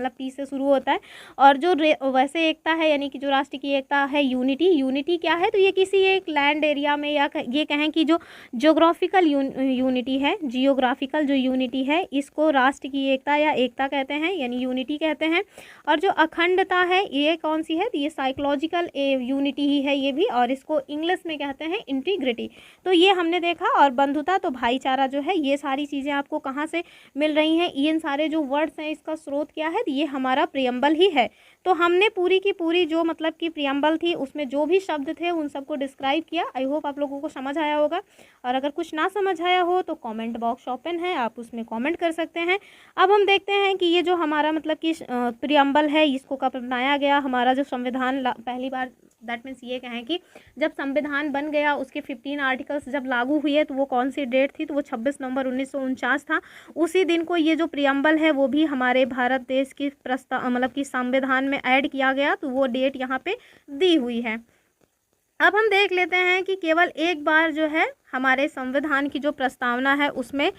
पी से शुरू होता है। और जो वैसे एकता है यानी कि जो राष्ट्र की एकता है, यूनिटी क्या है, तो ये किसी एक लैंड एरिया में या ये कहें कि जो जियोग्राफिकल यूनिटी है, जियोग्राफिकल जो यूनिटी है इसको राष्ट्र की एकता या एकता कहते हैं यानी यूनिटी कहते हैं। और जो अखंडता है ये कौन सी है, तो ये साइकोलॉजिकल यूनिटी ही है ये भी, और इसको इंग्लिश में कहते हैं इंटीग्रिटी। तो ये हमने देखा। और बंधुता तो भाईचारा जो है, ये सारी चीज़ें आपको कहाँ से मिल रही हैं, इन सारे जो वर्ड्स हैं इसका स्रोत क्या है, ये हमारा प्रियम्बल ही है। तो हमने पूरी की पूरी जो मतलब कि प्रियम्बल थी उसमें जो भी शब्द थे उन सबको डिस्क्राइब किया। आई होप आप लोगों को समझ आया होगा, और अगर कुछ ना समझ आया हो तो कमेंट बॉक्स ओपन है, आप उसमें कमेंट कर सकते हैं। अब हम देखते हैं कि ये जो हमारा मतलब कि प्रियम्बल है इसको कब बनाया गया। हमारा जो संविधान पहली बार, दैट मीन्स ये कहें कि जब संविधान बन गया उसके 15 आर्टिकल्स जब लागू हुए तो वो कौन सी डेट थी, तो वो 26 नवंबर 1949 था। उसी दिन को ये जो प्रियम्बल है वो भी हमारे भारत देश की मतलब कि संविधान में ऐड किया गया, तो वो डेट यहाँ पे दी हुई है। अब हम देख लेते हैं कि केवल एक बार जो है हमारे संविधान की जो प्रस्तावना है उसमें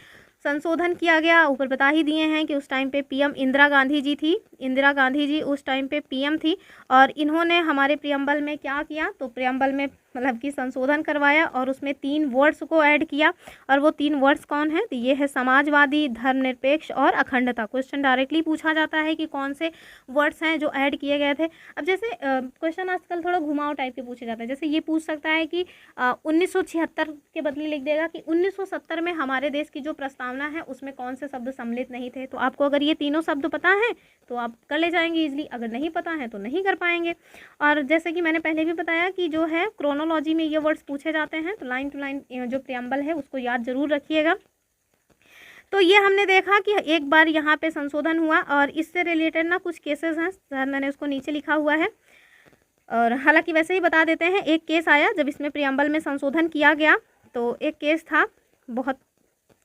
संशोधन किया गया। ऊपर बता ही दिए हैं कि उस टाइम पे पीएम इंदिरा गांधी जी थी। इंदिरा गांधी जी उस टाइम पे पीएम थी, और इन्होंने हमारे प्रियम्बल में क्या किया, तो प्रियम्बल में मतलब कि संशोधन करवाया और उसमें 3 वर्ड्स को ऐड किया। और वो 3 वर्ड्स कौन है, तो ये है समाजवादी, धर्मनिरपेक्ष और अखंडता। क्वेश्चन डायरेक्टली पूछा जाता है कि कौन से वर्ड्स हैं जो ऐड किए गए थे। अब जैसे क्वेश्चन आजकल थोड़ा घुमाव टाइप के पूछे जाते हैं, जैसे ये पूछ सकता है कि 1976 के बदले लिख देगा कि 1970 में हमारे देश की जो प्रस्तावना है उसमें कौन से शब्द सम्मिलित नहीं थे। तो आपको अगर ये तीनों शब्द पता हैं तो आप कर ले जाएंगे इजीली, अगर नहीं पता है तो नहीं कर पाएंगे। और जैसे कि मैंने पहले भी बताया कि जो है क्रोनोलॉजी में ये वर्ड्स पूछे जाते हैं, तो लाइन टू लाइन जो प्रियम्बल है उसको याद जरूर रखिएगा। तो ये हमने देखा कि एक बार यहाँ पे संशोधन हुआ, और इससे रिलेटेड ना कुछ केसेस हैं, सर मैंने उसको नीचे लिखा हुआ है, और हालांकि वैसे ही बता देते हैं। एक केस आया जब इसमें प्रियम्बल में संशोधन किया गया, तो एक केस था बहुत,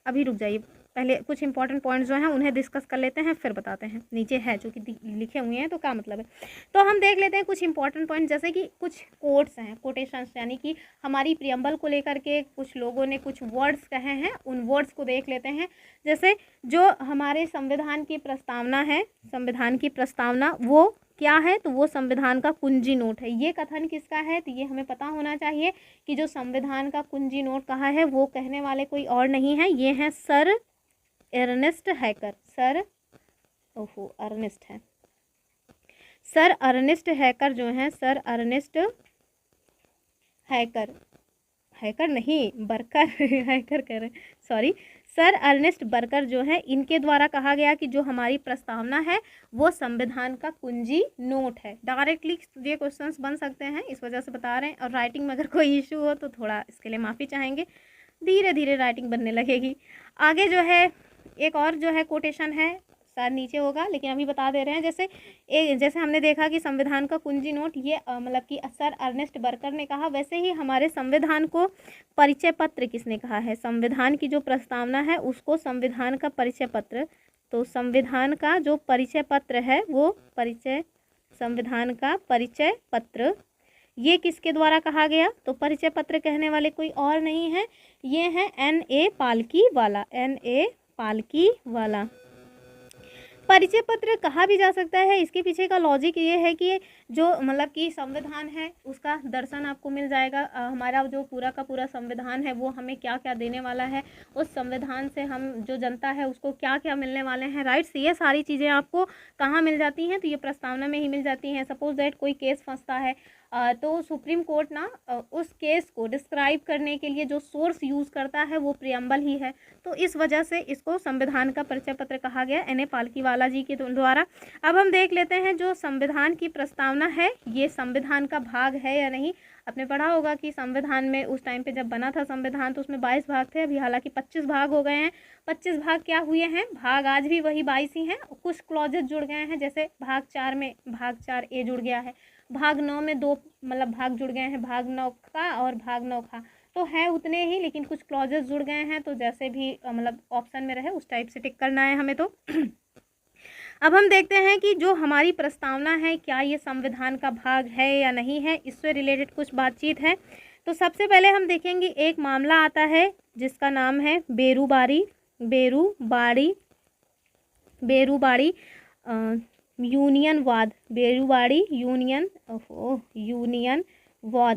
अभी रुक जाइए, पहले कुछ इंपॉर्टेंट पॉइंट्स जो हैं उन्हें डिस्कस कर लेते हैं फिर बताते हैं। नीचे है जो कि लिखे हुए हैं तो क्या मतलब है, तो हम देख लेते हैं कुछ इंपॉर्टेंट पॉइंट। जैसे कि कुछ कोट्स हैं, कोटेशंस, यानी कि हमारी प्रियम्बल को लेकर के कुछ लोगों ने कुछ वर्ड्स कहे हैं, उन वर्ड्स को देख लेते हैं। जैसे जो हमारे संविधान की प्रस्तावना है, संविधान की प्रस्तावना वो क्या है, तो वो संविधान का कुंजी नोट है। ये कथन किसका है, तो ये हमें पता होना चाहिए कि जो संविधान का कुंजी नोट कहा है वो कहने वाले कोई और नहीं है, ये हैं सर अर्नेस्ट हैकर। अर्नेस्ट है, सर अर्नेस्ट हैकर जो हैं, सर अर्नेस्ट हैकर, हैकर नहीं बर्कर हैकर कह रहे, सॉरी, सर अर्नेस्ट बर्कर जो है, इनके द्वारा कहा गया कि जो हमारी प्रस्तावना है वो संविधान का कुंजी नोट है। डायरेक्टली ये क्वेश्चंस बन सकते हैं, इस वजह से बता रहे हैं। और राइटिंग में अगर कोई इशू हो तो थोड़ा इसके लिए माफ़ी चाहेंगे, धीरे धीरे राइटिंग बनने लगेगी। आगे जो है एक और जो है कोटेशन है, शायद नीचे होगा लेकिन अभी बता दे रहे हैं। जैसे हमने देखा कि संविधान का कुंजी नोट ये मतलब कि सर अर्नेस्ट बर्कर ने कहा, वैसे ही हमारे संविधान को परिचय पत्र किसने कहा है? संविधान की जो प्रस्तावना है उसको संविधान का परिचय पत्र, तो संविधान का जो परिचय पत्र है वो संविधान का परिचय पत्र, ये किसके द्वारा कहा गया? तो परिचय पत्र कहने वाले कोई और नहीं है, ये है N.A. पालकीवाला। N.A. पालकीवाला। परिचय पत्र कहा भी जा सकता है, इसके पीछे का लॉजिक ये है कि जो मतलब कि संविधान है उसका दर्शन आपको मिल जाएगा। हमारा जो पूरा का पूरा संविधान है वो हमें क्या क्या देने वाला है, उस संविधान से हम जो जनता है उसको क्या क्या मिलने वाले हैं, राइट्स, ये सारी चीज़ें आपको कहाँ मिल जाती हैं? तो ये प्रस्तावना में ही मिल जाती हैं। सपोज दैट कोई केस फंसता है तो सुप्रीम कोर्ट ना उस केस को डिस्क्राइब करने के लिए जो सोर्स यूज़ करता है वो प्रियम्बल ही है, तो इस वजह से इसको संविधान का परिचय पत्र कहा गया N.A. पालकीवाला जी के द्वारा। अब हम देख लेते हैं जो संविधान की प्रस्तावना है ये संविधान का भाग है या नहीं। आपने पढ़ा होगा कि संविधान में उस टाइम पे जब बना था संविधान तो उसमें 22 भाग थे, अभी हालांकि 25 भाग हो गए हैं। 25 भाग क्या हुए हैं? भाग आज भी वही 22 ही हैं, कुछ क्लॉजेज जुड़ गए हैं, जैसे भाग 4 में भाग 4A जुड़ गया है, भाग 9 में 2 मतलब भाग जुड़ गए हैं, भाग 9 का और भाग 9 का, तो है उतने ही लेकिन कुछ क्लॉजेस जुड़ गए हैं, तो जैसे भी मतलब ऑप्शन में रहे उस टाइप से टिक करना है हमें। तो अब हम देखते हैं कि जो हमारी प्रस्तावना है क्या ये संविधान का भाग है या नहीं है, इससे रिलेटेड कुछ बातचीत है। तो सबसे पहले हम देखेंगे एक मामला आता है जिसका नाम है बेरूबाड़ी यूनियनवाद, बेरूबाड़ी यूनियनवाद।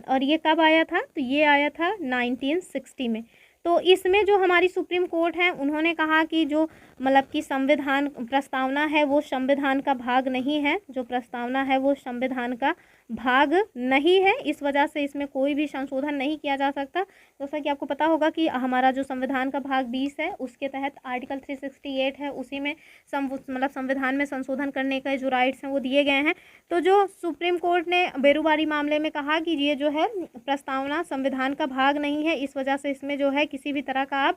और ये कब आया था? तो ये आया था 1960 में। तो इसमें जो हमारी सुप्रीम कोर्ट है उन्होंने कहा कि जो मतलब कि संविधान प्रस्तावना है वो संविधान का भाग नहीं है, जो प्रस्तावना है वो संविधान का भाग नहीं है, इस वजह से इसमें कोई भी संशोधन नहीं किया जा सकता। जैसा कि आपको पता होगा कि हमारा जो संविधान का भाग 20 है उसके तहत आर्टिकल 368 है, उसी में मतलब संविधान में संशोधन करने के जो राइट्स हैं वो दिए गए हैं। तो जो सुप्रीम कोर्ट ने बेरूबाड़ी मामले में कहा कि ये जो है प्रस्तावना संविधान का भाग नहीं है, इस वजह से इसमें जो है किसी भी तरह का आप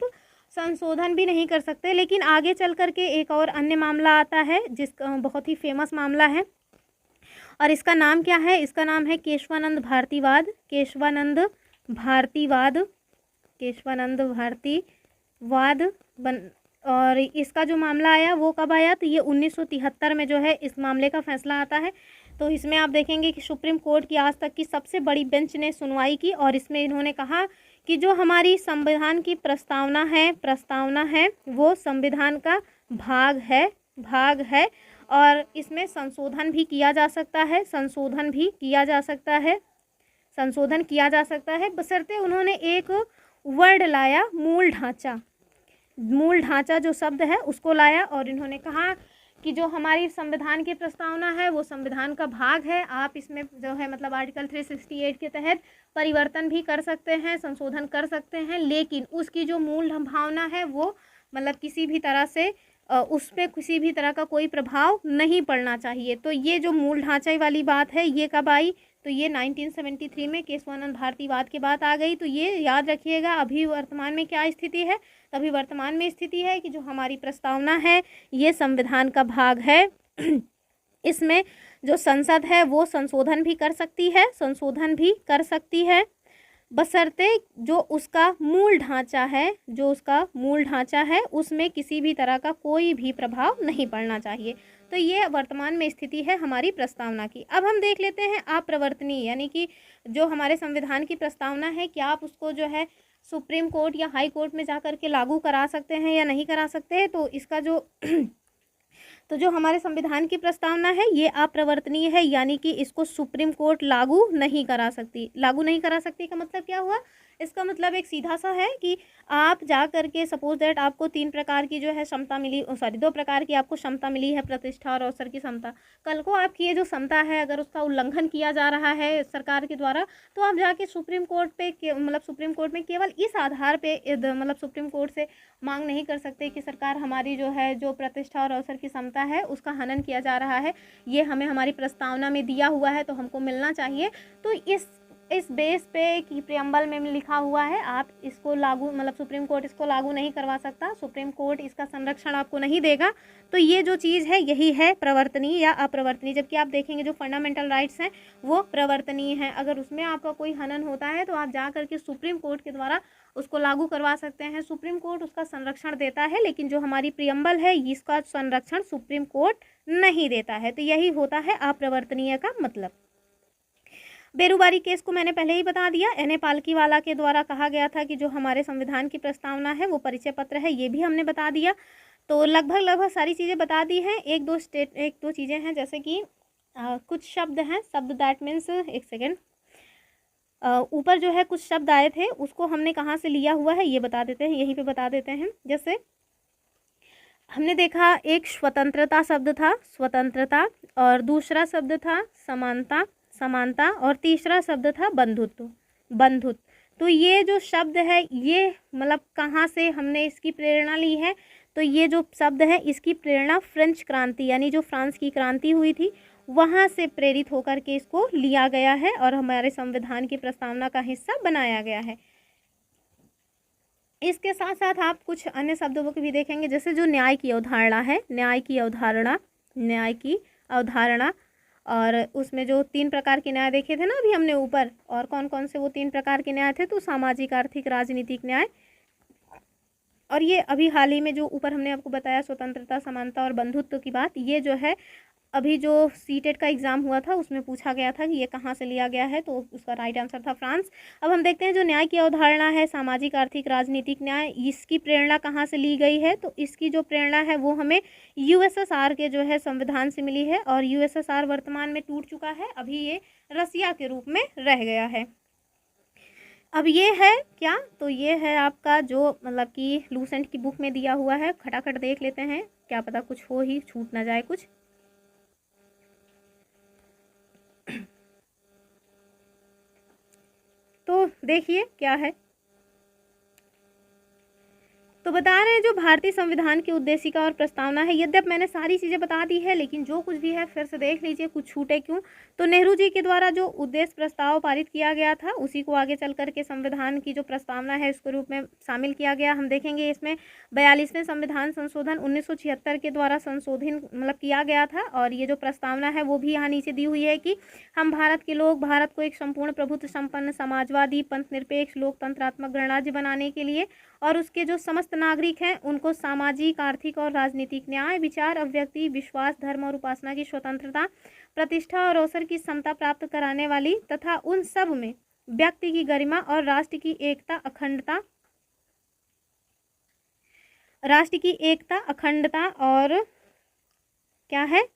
संशोधन भी नहीं कर सकते। लेकिन आगे चल कर के एक और अन्य मामला आता है जिसका बहुत ही फेमस मामला है और इसका नाम क्या है? इसका नाम है केशवानंद भारतीवाद। और इसका जो मामला आया वो कब आया? तो ये 1973 में जो है इस मामले का फैसला आता है। तो इसमें आप देखेंगे कि सुप्रीम कोर्ट की आज तक की सबसे बड़ी बेंच ने सुनवाई की और इसमें इन्होंने कहा कि जो हमारी संविधान की प्रस्तावना है वो संविधान का भाग है और इसमें संशोधन किया जा सकता है, बशर्ते उन्होंने एक वर्ड लाया, मूल ढांचा जो शब्द है उसको लाया और इन्होंने कहा कि जो हमारी संविधान की प्रस्तावना है वो संविधान का भाग है, आप इसमें जो है मतलब आर्टिकल 368 के तहत परिवर्तन भी कर सकते हैं, संशोधन कर सकते हैं, लेकिन उसकी जो मूल भावना है वो मतलब किसी भी तरह से उस पर किसी भी तरह का कोई प्रभाव नहीं पड़ना चाहिए। तो ये जो मूल ढांचे वाली बात है ये कब आई? तो ये 1973 में केशवानंद भारतीवाद के बाद आ गई। तो ये याद रखिएगा। अभी वर्तमान में क्या स्थिति है? अभी वर्तमान में स्थिति है कि जो हमारी प्रस्तावना है ये संविधान का भाग है। इसमें जो संसद है वो संशोधन भी कर सकती है, बशर्ते जो उसका मूल ढांचा है उसमें किसी भी तरह का कोई भी प्रभाव नहीं पड़ना चाहिए। तो ये वर्तमान में स्थिति है हमारी प्रस्तावना की। अब हम देख लेते हैं अप्रवर्तनीय, यानी कि जो हमारे संविधान की प्रस्तावना है क्या आप उसको जो है सुप्रीम कोर्ट या हाई कोर्ट में जा कर के लागू करा सकते हैं या नहीं करा सकते। तो इसका जो हमारे संविधान की प्रस्तावना है ये अप्रवर्तनीय है, यानी कि इसको सुप्रीम कोर्ट लागू नहीं करा सकती का मतलब क्या हुआ इसका मतलब एक सीधा सा है कि आप जा करके सपोज दैट आपको 3 प्रकार की जो है क्षमता मिली, सॉरी 2 प्रकार की आपको क्षमता मिली है, प्रतिष्ठा और अवसर की क्षमता। कल को आपकी ये जो क्षमता है अगर उसका उल्लंघन किया जा रहा है सरकार के द्वारा, तो आप जाके सुप्रीम कोर्ट पे मतलब सुप्रीम कोर्ट में केवल इस आधार पे मतलब सुप्रीम कोर्ट से मांग नहीं कर सकते कि सरकार हमारी जो है जो प्रतिष्ठा और अवसर की क्षमता है उसका हनन किया जा रहा है, ये हमें हमारी प्रस्तावना में दिया हुआ है तो हमको मिलना चाहिए। तो इस बेस पे कि प्रियम्बल में लिखा हुआ है आप इसको लागू मतलब सुप्रीम कोर्ट इसको लागू नहीं करवा सकता, सुप्रीम कोर्ट इसका संरक्षण आपको नहीं देगा। तो ये जो चीज़ है यही है प्रवर्तनीय या अप्रवर्तनीय। जबकि आप देखेंगे जो फंडामेंटल राइट्स हैं वो प्रवर्तनीय हैं, अगर उसमें आपका कोई हनन होता है तो आप जा करके सुप्रीम कोर्ट के द्वारा उसको लागू करवा सकते हैं, सुप्रीम कोर्ट उसका संरक्षण देता है। लेकिन जो हमारी प्रियम्बल है इसका संरक्षण सुप्रीम कोर्ट नहीं देता है। तो यही होता है अप्रवर्तनीय का मतलब। बेरुबारी केस को मैंने पहले ही बता दिया, एन ए पालकीवाला के द्वारा कहा गया था कि जो हमारे संविधान की प्रस्तावना है वो परिचय पत्र है, ये भी हमने बता दिया। तो लगभग सारी चीज़ें बता दी हैं। एक दो चीज़ें हैं जैसे कि कुछ शब्द हैं, शब्द दैट मीन्स एक सेकेंड, ऊपर जो है कुछ शब्द आए थे उसको हमने कहाँ से लिया हुआ है ये बता देते हैं, यहीं पे बता देते हैं। जैसे हमने देखा एक स्वतंत्रता शब्द था, स्वतंत्रता, और दूसरा शब्द था समानता, समानता, और तीसरा शब्द था बंधुत्व, बंधुत्व। तो ये जो शब्द है ये मतलब कहाँ से हमने इसकी प्रेरणा ली है, तो ये जो शब्द है इसकी प्रेरणा फ्रेंच क्रांति यानी जो फ्रांस की क्रांति हुई थी वहाँ से प्रेरित होकर के इसको लिया गया है और हमारे संविधान की प्रस्तावना का हिस्सा बनाया गया है। इसके साथ साथ आप कुछ अन्य शब्दों को भी देखेंगे, जैसे जो न्याय की अवधारणा है, न्याय की अवधारणा, न्याय की अवधारणा, और उसमें जो 3 प्रकार के न्याय देखे थे ना अभी हमने ऊपर, और कौन कौन से वो 3 प्रकार के न्याय थे, तो सामाजिक, आर्थिक, राजनीतिक न्याय। और ये अभी हाल ही में जो ऊपर हमने आपको बताया स्वतंत्रता, समानता और बंधुत्व की बात, ये जो है अभी जो सीटेट का एग्ज़ाम हुआ था उसमें पूछा गया था कि ये कहाँ से लिया गया है, तो उसका राइट आंसर था फ्रांस। अब हम देखते हैं जो न्याय की अवधारणा है, सामाजिक, आर्थिक, राजनीतिक न्याय, इसकी प्रेरणा कहाँ से ली गई है, तो इसकी जो प्रेरणा है वो हमें यूएसएसआर के जो है संविधान से मिली है। और यूएसएसआर वर्तमान में टूट चुका है, अभी ये रसिया के रूप में रह गया है। अब ये है क्या, तो ये है आपका जो मतलब कि लूसेंट की बुक में दिया हुआ है, खटाखट देख लेते हैं, क्या पता कुछ हो ही छूट ना जाए कुछ। तो देखिए क्या है, तो बता रहे हैं जो भारतीय संविधान की उद्देशिका और प्रस्तावना है, यद्यप मैंने सारी चीज़ें बता दी है लेकिन जो कुछ भी है फिर से देख लीजिए, कुछ छूटे क्यों। तो नेहरू जी के द्वारा जो उद्देश्य प्रस्ताव पारित किया गया था उसी को आगे चल करके संविधान की जो प्रस्तावना है इसके रूप में शामिल किया गया। हम देखेंगे इसमें 42वें संविधान संशोधन 1976 के द्वारा संशोधित मतलब किया गया था। और ये जो प्रस्तावना है वो भी यहाँ नीचे दी हुई है कि हम भारत के लोग भारत को एक संपूर्ण प्रभुत्व संपन्न समाजवादी पंथ निरपेक्ष लोकतंत्रात्मक गणराज्य बनाने के लिए और उसके जो समस्त नागरिक हैं उनको सामाजिक, आर्थिक और राजनीतिक न्याय, विचार, अभिव्यक्ति, विश्वास, धर्म और उपासना की स्वतंत्रता, प्रतिष्ठा और अवसर की समता प्राप्त कराने वाली तथा उन सब में व्यक्ति की गरिमा और राष्ट्र की एकता, अखंडता, राष्ट्र की एकता, अखंडता और क्या है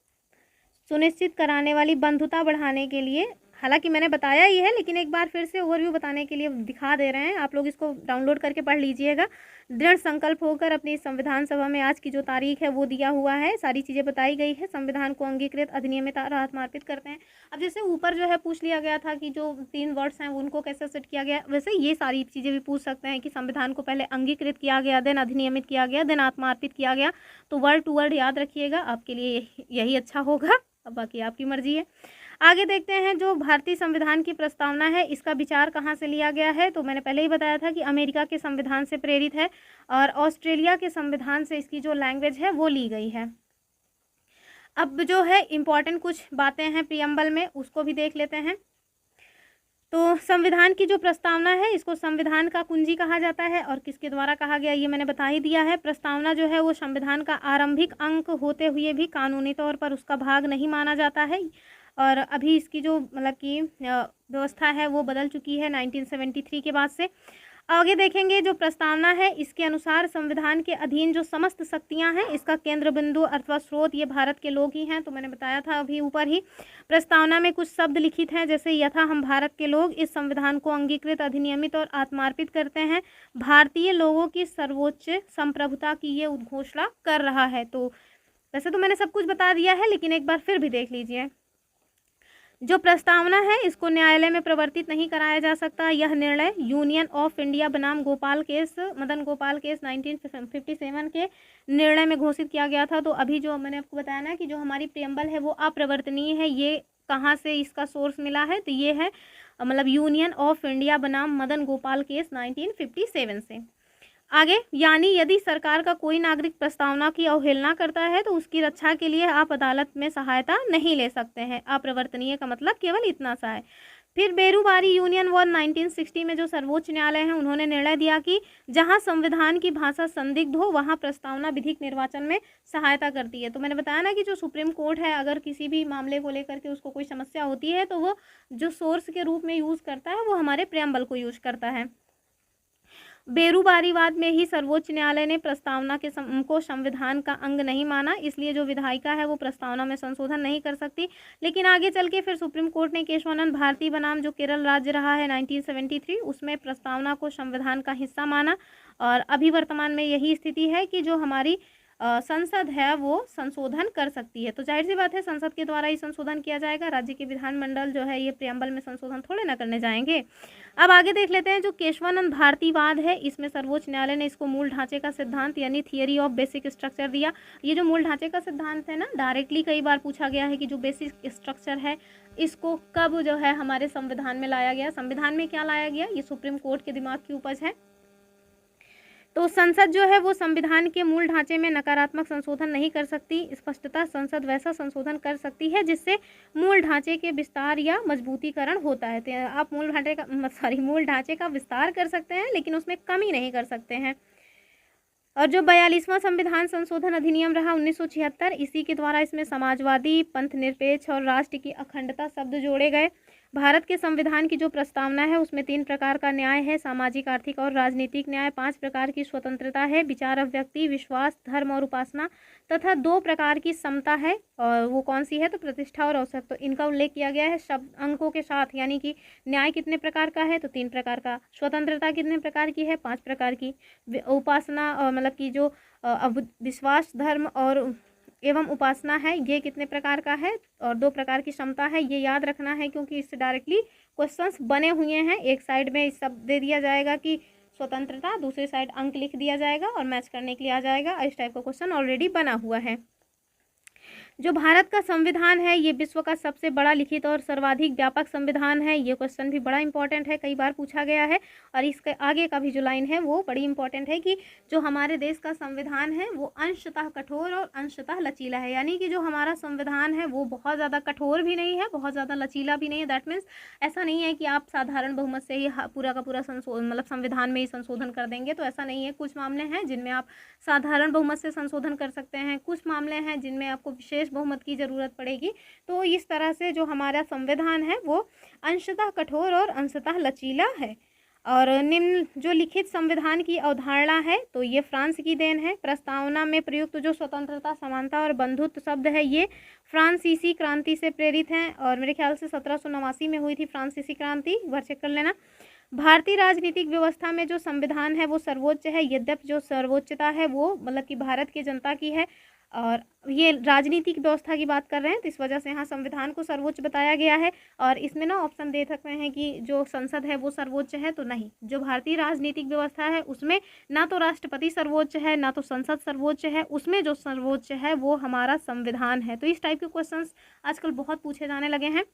सुनिश्चित कराने वाली बंधुता बढ़ाने के लिए, हालांकि मैंने बताया ही है लेकिन एक बार फिर से ओवरव्यू बताने के लिए दिखा दे रहे हैं, आप लोग इसको डाउनलोड करके पढ़ लीजिएगा। दृढ़ संकल्प होकर अपनी संविधान सभा में आज की जो तारीख है वो दिया हुआ है, सारी चीज़ें बताई गई है, संविधान को अंगीकृत अधिनियमित और आत्मार्पित करते हैं। अब जैसे ऊपर जो है पूछ लिया गया था कि जो 3 वर्ड्स हैं उनको कैसे सेट किया गया, वैसे ये सारी चीज़ें भी पूछ सकते हैं कि संविधान को पहले अंगीकृत किया गया, देन अधिनियमित किया गया, देन आत्मार्पित किया गया। तो वर्ड टू वर्ड याद रखिएगा, आपके लिए यही अच्छा होगा, अब बाकी आपकी मर्जी है। आगे देखते हैं जो भारतीय संविधान की प्रस्तावना है इसका विचार कहाँ से लिया गया है, तो मैंने पहले ही बताया था कि अमेरिका के संविधान से प्रेरित है और ऑस्ट्रेलिया के संविधान से इसकी जो लैंग्वेज है वो ली गई है। अब जो है इम्पॉर्टेंट कुछ बातें हैं प्रियम्बल में, उसको भी देख लेते हैं। तो संविधान की जो प्रस्तावना है इसको संविधान का कुंजी कहा जाता है और किसके द्वारा कहा गया ये मैंने बता ही दिया है। प्रस्तावना जो है वो संविधान का आरंभिक अंक होते हुए भी कानूनी तौर पर उसका भाग नहीं माना जाता है और अभी इसकी जो मतलब कि व्यवस्था है वो बदल चुकी है 1973 के बाद से। आगे देखेंगे जो प्रस्तावना है इसके अनुसार संविधान के अधीन जो समस्त शक्तियां हैं इसका केंद्र बिंदु अथवा स्रोत ये भारत के लोग ही हैं। तो मैंने बताया था अभी ऊपर ही। प्रस्तावना में कुछ शब्द लिखित हैं जैसे यथा हम भारत के लोग इस संविधान को अंगीकृत अधिनियमित और आत्मार्पित करते हैं, भारतीय लोगों की सर्वोच्च संप्रभुता की ये उद्घोषणा कर रहा है। तो वैसे तो मैंने सब कुछ बता दिया है लेकिन एक बार फिर भी देख लीजिए। जो प्रस्तावना है इसको न्यायालय में प्रवर्तित नहीं कराया जा सकता। यह निर्णय यूनियन ऑफ इंडिया बनाम मदन गोपाल केस 1957 के निर्णय में घोषित किया गया था। तो अभी जो मैंने आपको बताया ना कि जो हमारी प्रियम्बल है वो अप्रवर्तनीय है, ये कहाँ से इसका सोर्स मिला है, तो ये है मतलब यूनियन ऑफ इंडिया बनाम मदन गोपाल केस 1957 से। आगे, यानी यदि सरकार का कोई नागरिक प्रस्तावना की अवहेलना करता है तो उसकी रक्षा के लिए आप अदालत में सहायता नहीं ले सकते हैं। अप्रवर्तनीय का मतलब केवल इतना सा है। फिर बेरूबारी यूनियन वन 1960 में जो सर्वोच्च न्यायालय है उन्होंने निर्णय दिया कि जहां संविधान की भाषा संदिग्ध हो वहां प्रस्तावना विधिक निर्वाचन में सहायता करती है। तो मैंने बताया ना कि जो सुप्रीम कोर्ट है अगर किसी भी मामले को लेकर के उसको कोई समस्या होती है तो वो जो सोर्स के रूप में यूज़ करता है वो हमारे प्रियम्बल को यूज करता है। बेरूबारीवाद में ही सर्वोच्च न्यायालय ने प्रस्तावना को संविधान का अंग नहीं माना, इसलिए जो विधायिका है वो प्रस्तावना में संशोधन नहीं कर सकती। लेकिन आगे चल के फिर सुप्रीम कोर्ट ने केशवानंद भारती बनाम जो केरल राज्य रहा है 1973 उसमें प्रस्तावना को संविधान का हिस्सा माना। और अभी वर्तमान में यही स्थिति है कि जो हमारी संसद है वो संशोधन कर सकती है। तो जाहिर सी बात है संसद के द्वारा ही संशोधन किया जाएगा, राज्य के विधानमंडल जो है ये प्रियम्बल में संशोधन थोड़े ना करने जाएंगे। अब आगे देख लेते हैं जो केशवानंद भारतीवाद है इसमें सर्वोच्च न्यायालय ने इसको मूल ढांचे का सिद्धांत यानी थियरी ऑफ बेसिक स्ट्रक्चर दिया। ये जो मूल ढांचे का सिद्धांत है ना, डायरेक्टली कई बार पूछा गया है कि जो बेसिक स्ट्रक्चर है इसको कब जो है हमारे संविधान में लाया गया, संविधान में क्या लाया गया, ये सुप्रीम कोर्ट के दिमाग की उपज है। तो संसद जो है वो संविधान के मूल ढांचे में नकारात्मक संशोधन नहीं कर सकती। स्पष्टतः संसद वैसा संशोधन कर सकती है जिससे मूल ढांचे के विस्तार या मजबूतीकरण होता है। तो आप मूल ढांचे का विस्तार कर सकते हैं लेकिन उसमें कमी नहीं कर सकते हैं। और जो 42वां संविधान संशोधन अधिनियम रहा 1976, इसी के द्वारा इसमें समाजवादी, पंथ निरपेक्ष और राष्ट्र की अखंडता शब्द जोड़े गए। भारत के संविधान की जो प्रस्तावना है उसमें 3 प्रकार का न्याय है, सामाजिक, आर्थिक और राजनीतिक न्याय। 5 प्रकार की स्वतंत्रता है, विचार अभिव्यक्ति, विश्वास, धर्म और उपासना, तथा 2 प्रकार की समता है। और वो कौन सी है, तो प्रतिष्ठा और अवसर। तो इनका उल्लेख किया गया है शब्द अंकों के साथ, यानी कि न्याय कितने प्रकार का है, तो 3 प्रकार का। स्वतंत्रता कितने प्रकार की है, 5 प्रकार की। उपासना मतलब कि जो विश्वास, धर्म और एवं उपासना है ये कितने प्रकार का है, और 2 प्रकार की क्षमता है। ये याद रखना है क्योंकि इससे डायरेक्टली क्वेश्चंस बने हुए हैं। एक साइड में शब्द दे दिया जाएगा कि स्वतंत्रता, दूसरी साइड अंक लिख दिया जाएगा और मैच करने के लिए आ जाएगा। इस टाइप का क्वेश्चन ऑलरेडी बना हुआ है। जो भारत का संविधान है ये विश्व का सबसे बड़ा लिखित और सर्वाधिक व्यापक संविधान है। ये क्वेश्चन भी बड़ा इंपॉर्टेंट है, कई बार पूछा गया है। और इसके आगे का भी जो लाइन है वो बड़ी इंपॉर्टेंट है कि जो हमारे देश का संविधान है वो अंशतः कठोर और अंशतः लचीला है। यानी कि जो हमारा संविधान है वो बहुत ज़्यादा कठोर भी नहीं है, बहुत ज़्यादा लचीला भी नहीं है। दैट मीन्स ऐसा नहीं है कि आप साधारण बहुमत से ही पूरा का पूरा संविधान में ही संशोधन कर देंगे, तो ऐसा नहीं है। कुछ मामले हैं जिनमें आप साधारण बहुमत से संशोधन कर सकते हैं, कुछ मामले हैं जिनमें आपको विशेष बहुमत की ज़रूरत पड़ेगी। तो इस तरह से जो हमारा संविधान है वो अंशतः कठोर और अंशतः लचीला है। और निम्न जो लिखित संविधान की अवधारणा है तो ये फ्रांस की देन है। प्रस्तावना में प्रयुक्त जो स्वतंत्रता, समानता और बंधुत्व शब्द है ये फ्रांसीसी क्रांति से प्रेरित हैं और मेरे ख्याल से 1789 में हुई थी फ्रांसीसी क्रांति, एक बार चेक कर लेना। भारतीय राजनीतिक व्यवस्था में जो संविधान है वो सर्वोच्च है, यद्यपि जो सर्वोच्चता है वो मतलब कि भारत की जनता की है। और ये राजनीतिक व्यवस्था की बात कर रहे हैं तो इस वजह से यहाँ संविधान को सर्वोच्च बताया गया है। और इसमें ना ऑप्शन दे सकते हैं कि जो संसद है वो सर्वोच्च है, तो नहीं, जो भारतीय राजनीतिक व्यवस्था है उसमें ना तो राष्ट्रपति सर्वोच्च है ना तो संसद सर्वोच्च है, उसमें जो सर्वोच्च है वो हमारा संविधान है। तो इस टाइप के क्वेश्चंस आजकल बहुत पूछे जाने लगे हैं।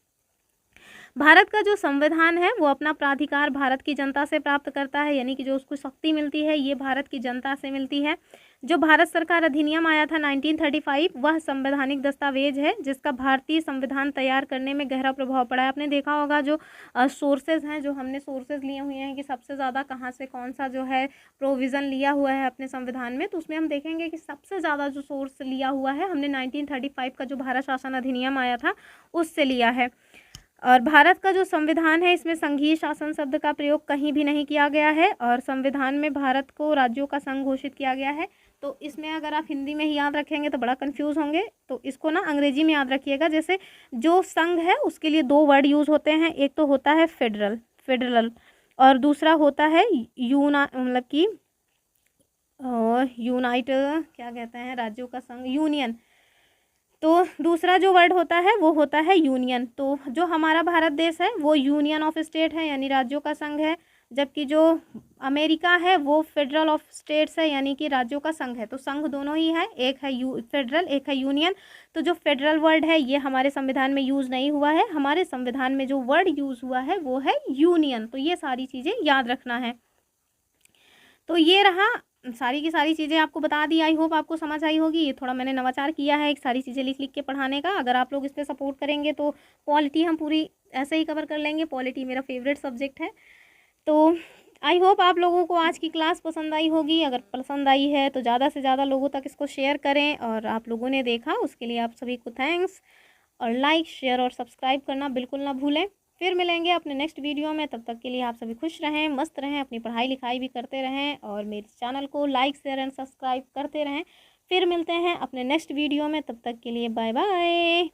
भारत का जो संविधान है वो अपना प्राधिकार भारत की जनता से प्राप्त करता है, यानी कि जो उसको शक्ति मिलती है ये भारत की जनता से मिलती है। जो भारत सरकार अधिनियम आया था 1935 वह संवैधानिक दस्तावेज है जिसका भारतीय संविधान तैयार करने में गहरा प्रभाव पड़ा है। आपने देखा होगा जो सोर्सेज हैं, जो हमने सोर्सेज लिए हुए हैं कि सबसे ज़्यादा कहाँ से कौन सा जो है प्रोविज़न लिया हुआ है अपने संविधान में, तो उसमें हम देखेंगे कि सबसे ज़्यादा जो सोर्स लिया हुआ है हमने 1935 का जो भारत शासन अधिनियम आया था उससे लिया है। और भारत का जो संविधान है इसमें संघीय शासन शब्द का प्रयोग कहीं भी नहीं किया गया है और संविधान में भारत को राज्यों का संघ घोषित किया गया है। तो इसमें अगर आप हिंदी में ही याद रखेंगे तो बड़ा कंफ्यूज होंगे, तो इसको ना अंग्रेजी में याद रखिएगा। जैसे जो संघ है उसके लिए दो वर्ड यूज़ होते हैं, एक तो होता है फेडरल और दूसरा होता है मतलब कि यूनाइट क्या कहते हैं, राज्यों का संघ, यूनियन। तो दूसरा जो वर्ड होता है वो होता है यूनियन। तो जो हमारा भारत देश है वो यूनियन ऑफ स्टेट है यानी राज्यों का संघ है, जबकि जो अमेरिका है वो फेडरल ऑफ स्टेट्स है यानी कि राज्यों का संघ है। तो संघ दोनों ही है, एक है फेडरल, एक है यूनियन। तो जो फेडरल वर्ड है ये हमारे संविधान में यूज़ नहीं हुआ है, हमारे संविधान में जो वर्ड यूज़ हुआ है वो है यूनियन। तो ये सारी चीज़ें याद रखना है। तो ये रहा, सारी की सारी चीज़ें आपको बता दी। आई होप आपको समझ आई होगी। ये थोड़ा मैंने नवाचार किया है एक सारी चीज़ें लिख लिख के पढ़ाने का। अगर आप लोग इस पर सपोर्ट करेंगे तो पॉलिटी हम पूरी ऐसे ही कवर कर लेंगे। पॉलिटी मेरा फेवरेट सब्जेक्ट है। तो आई होप आप लोगों को आज की क्लास पसंद आई होगी। अगर पसंद आई है तो ज़्यादा से ज़्यादा लोगों तक इसको शेयर करें, और आप लोगों ने देखा उसके लिए आप सभी को थैंक्स। और लाइक, शेयर और सब्सक्राइब करना बिल्कुल ना भूलें। फिर मिलेंगे अपने नेक्स्ट वीडियो में, तब तक के लिए आप सभी खुश रहें, मस्त रहें, अपनी पढ़ाई लिखाई भी करते रहें और मेरे चैनल को लाइक, शेयर एंड सब्सक्राइब करते रहें। फिर मिलते हैं अपने नेक्स्ट वीडियो में, तब तक के लिए बाय बाय।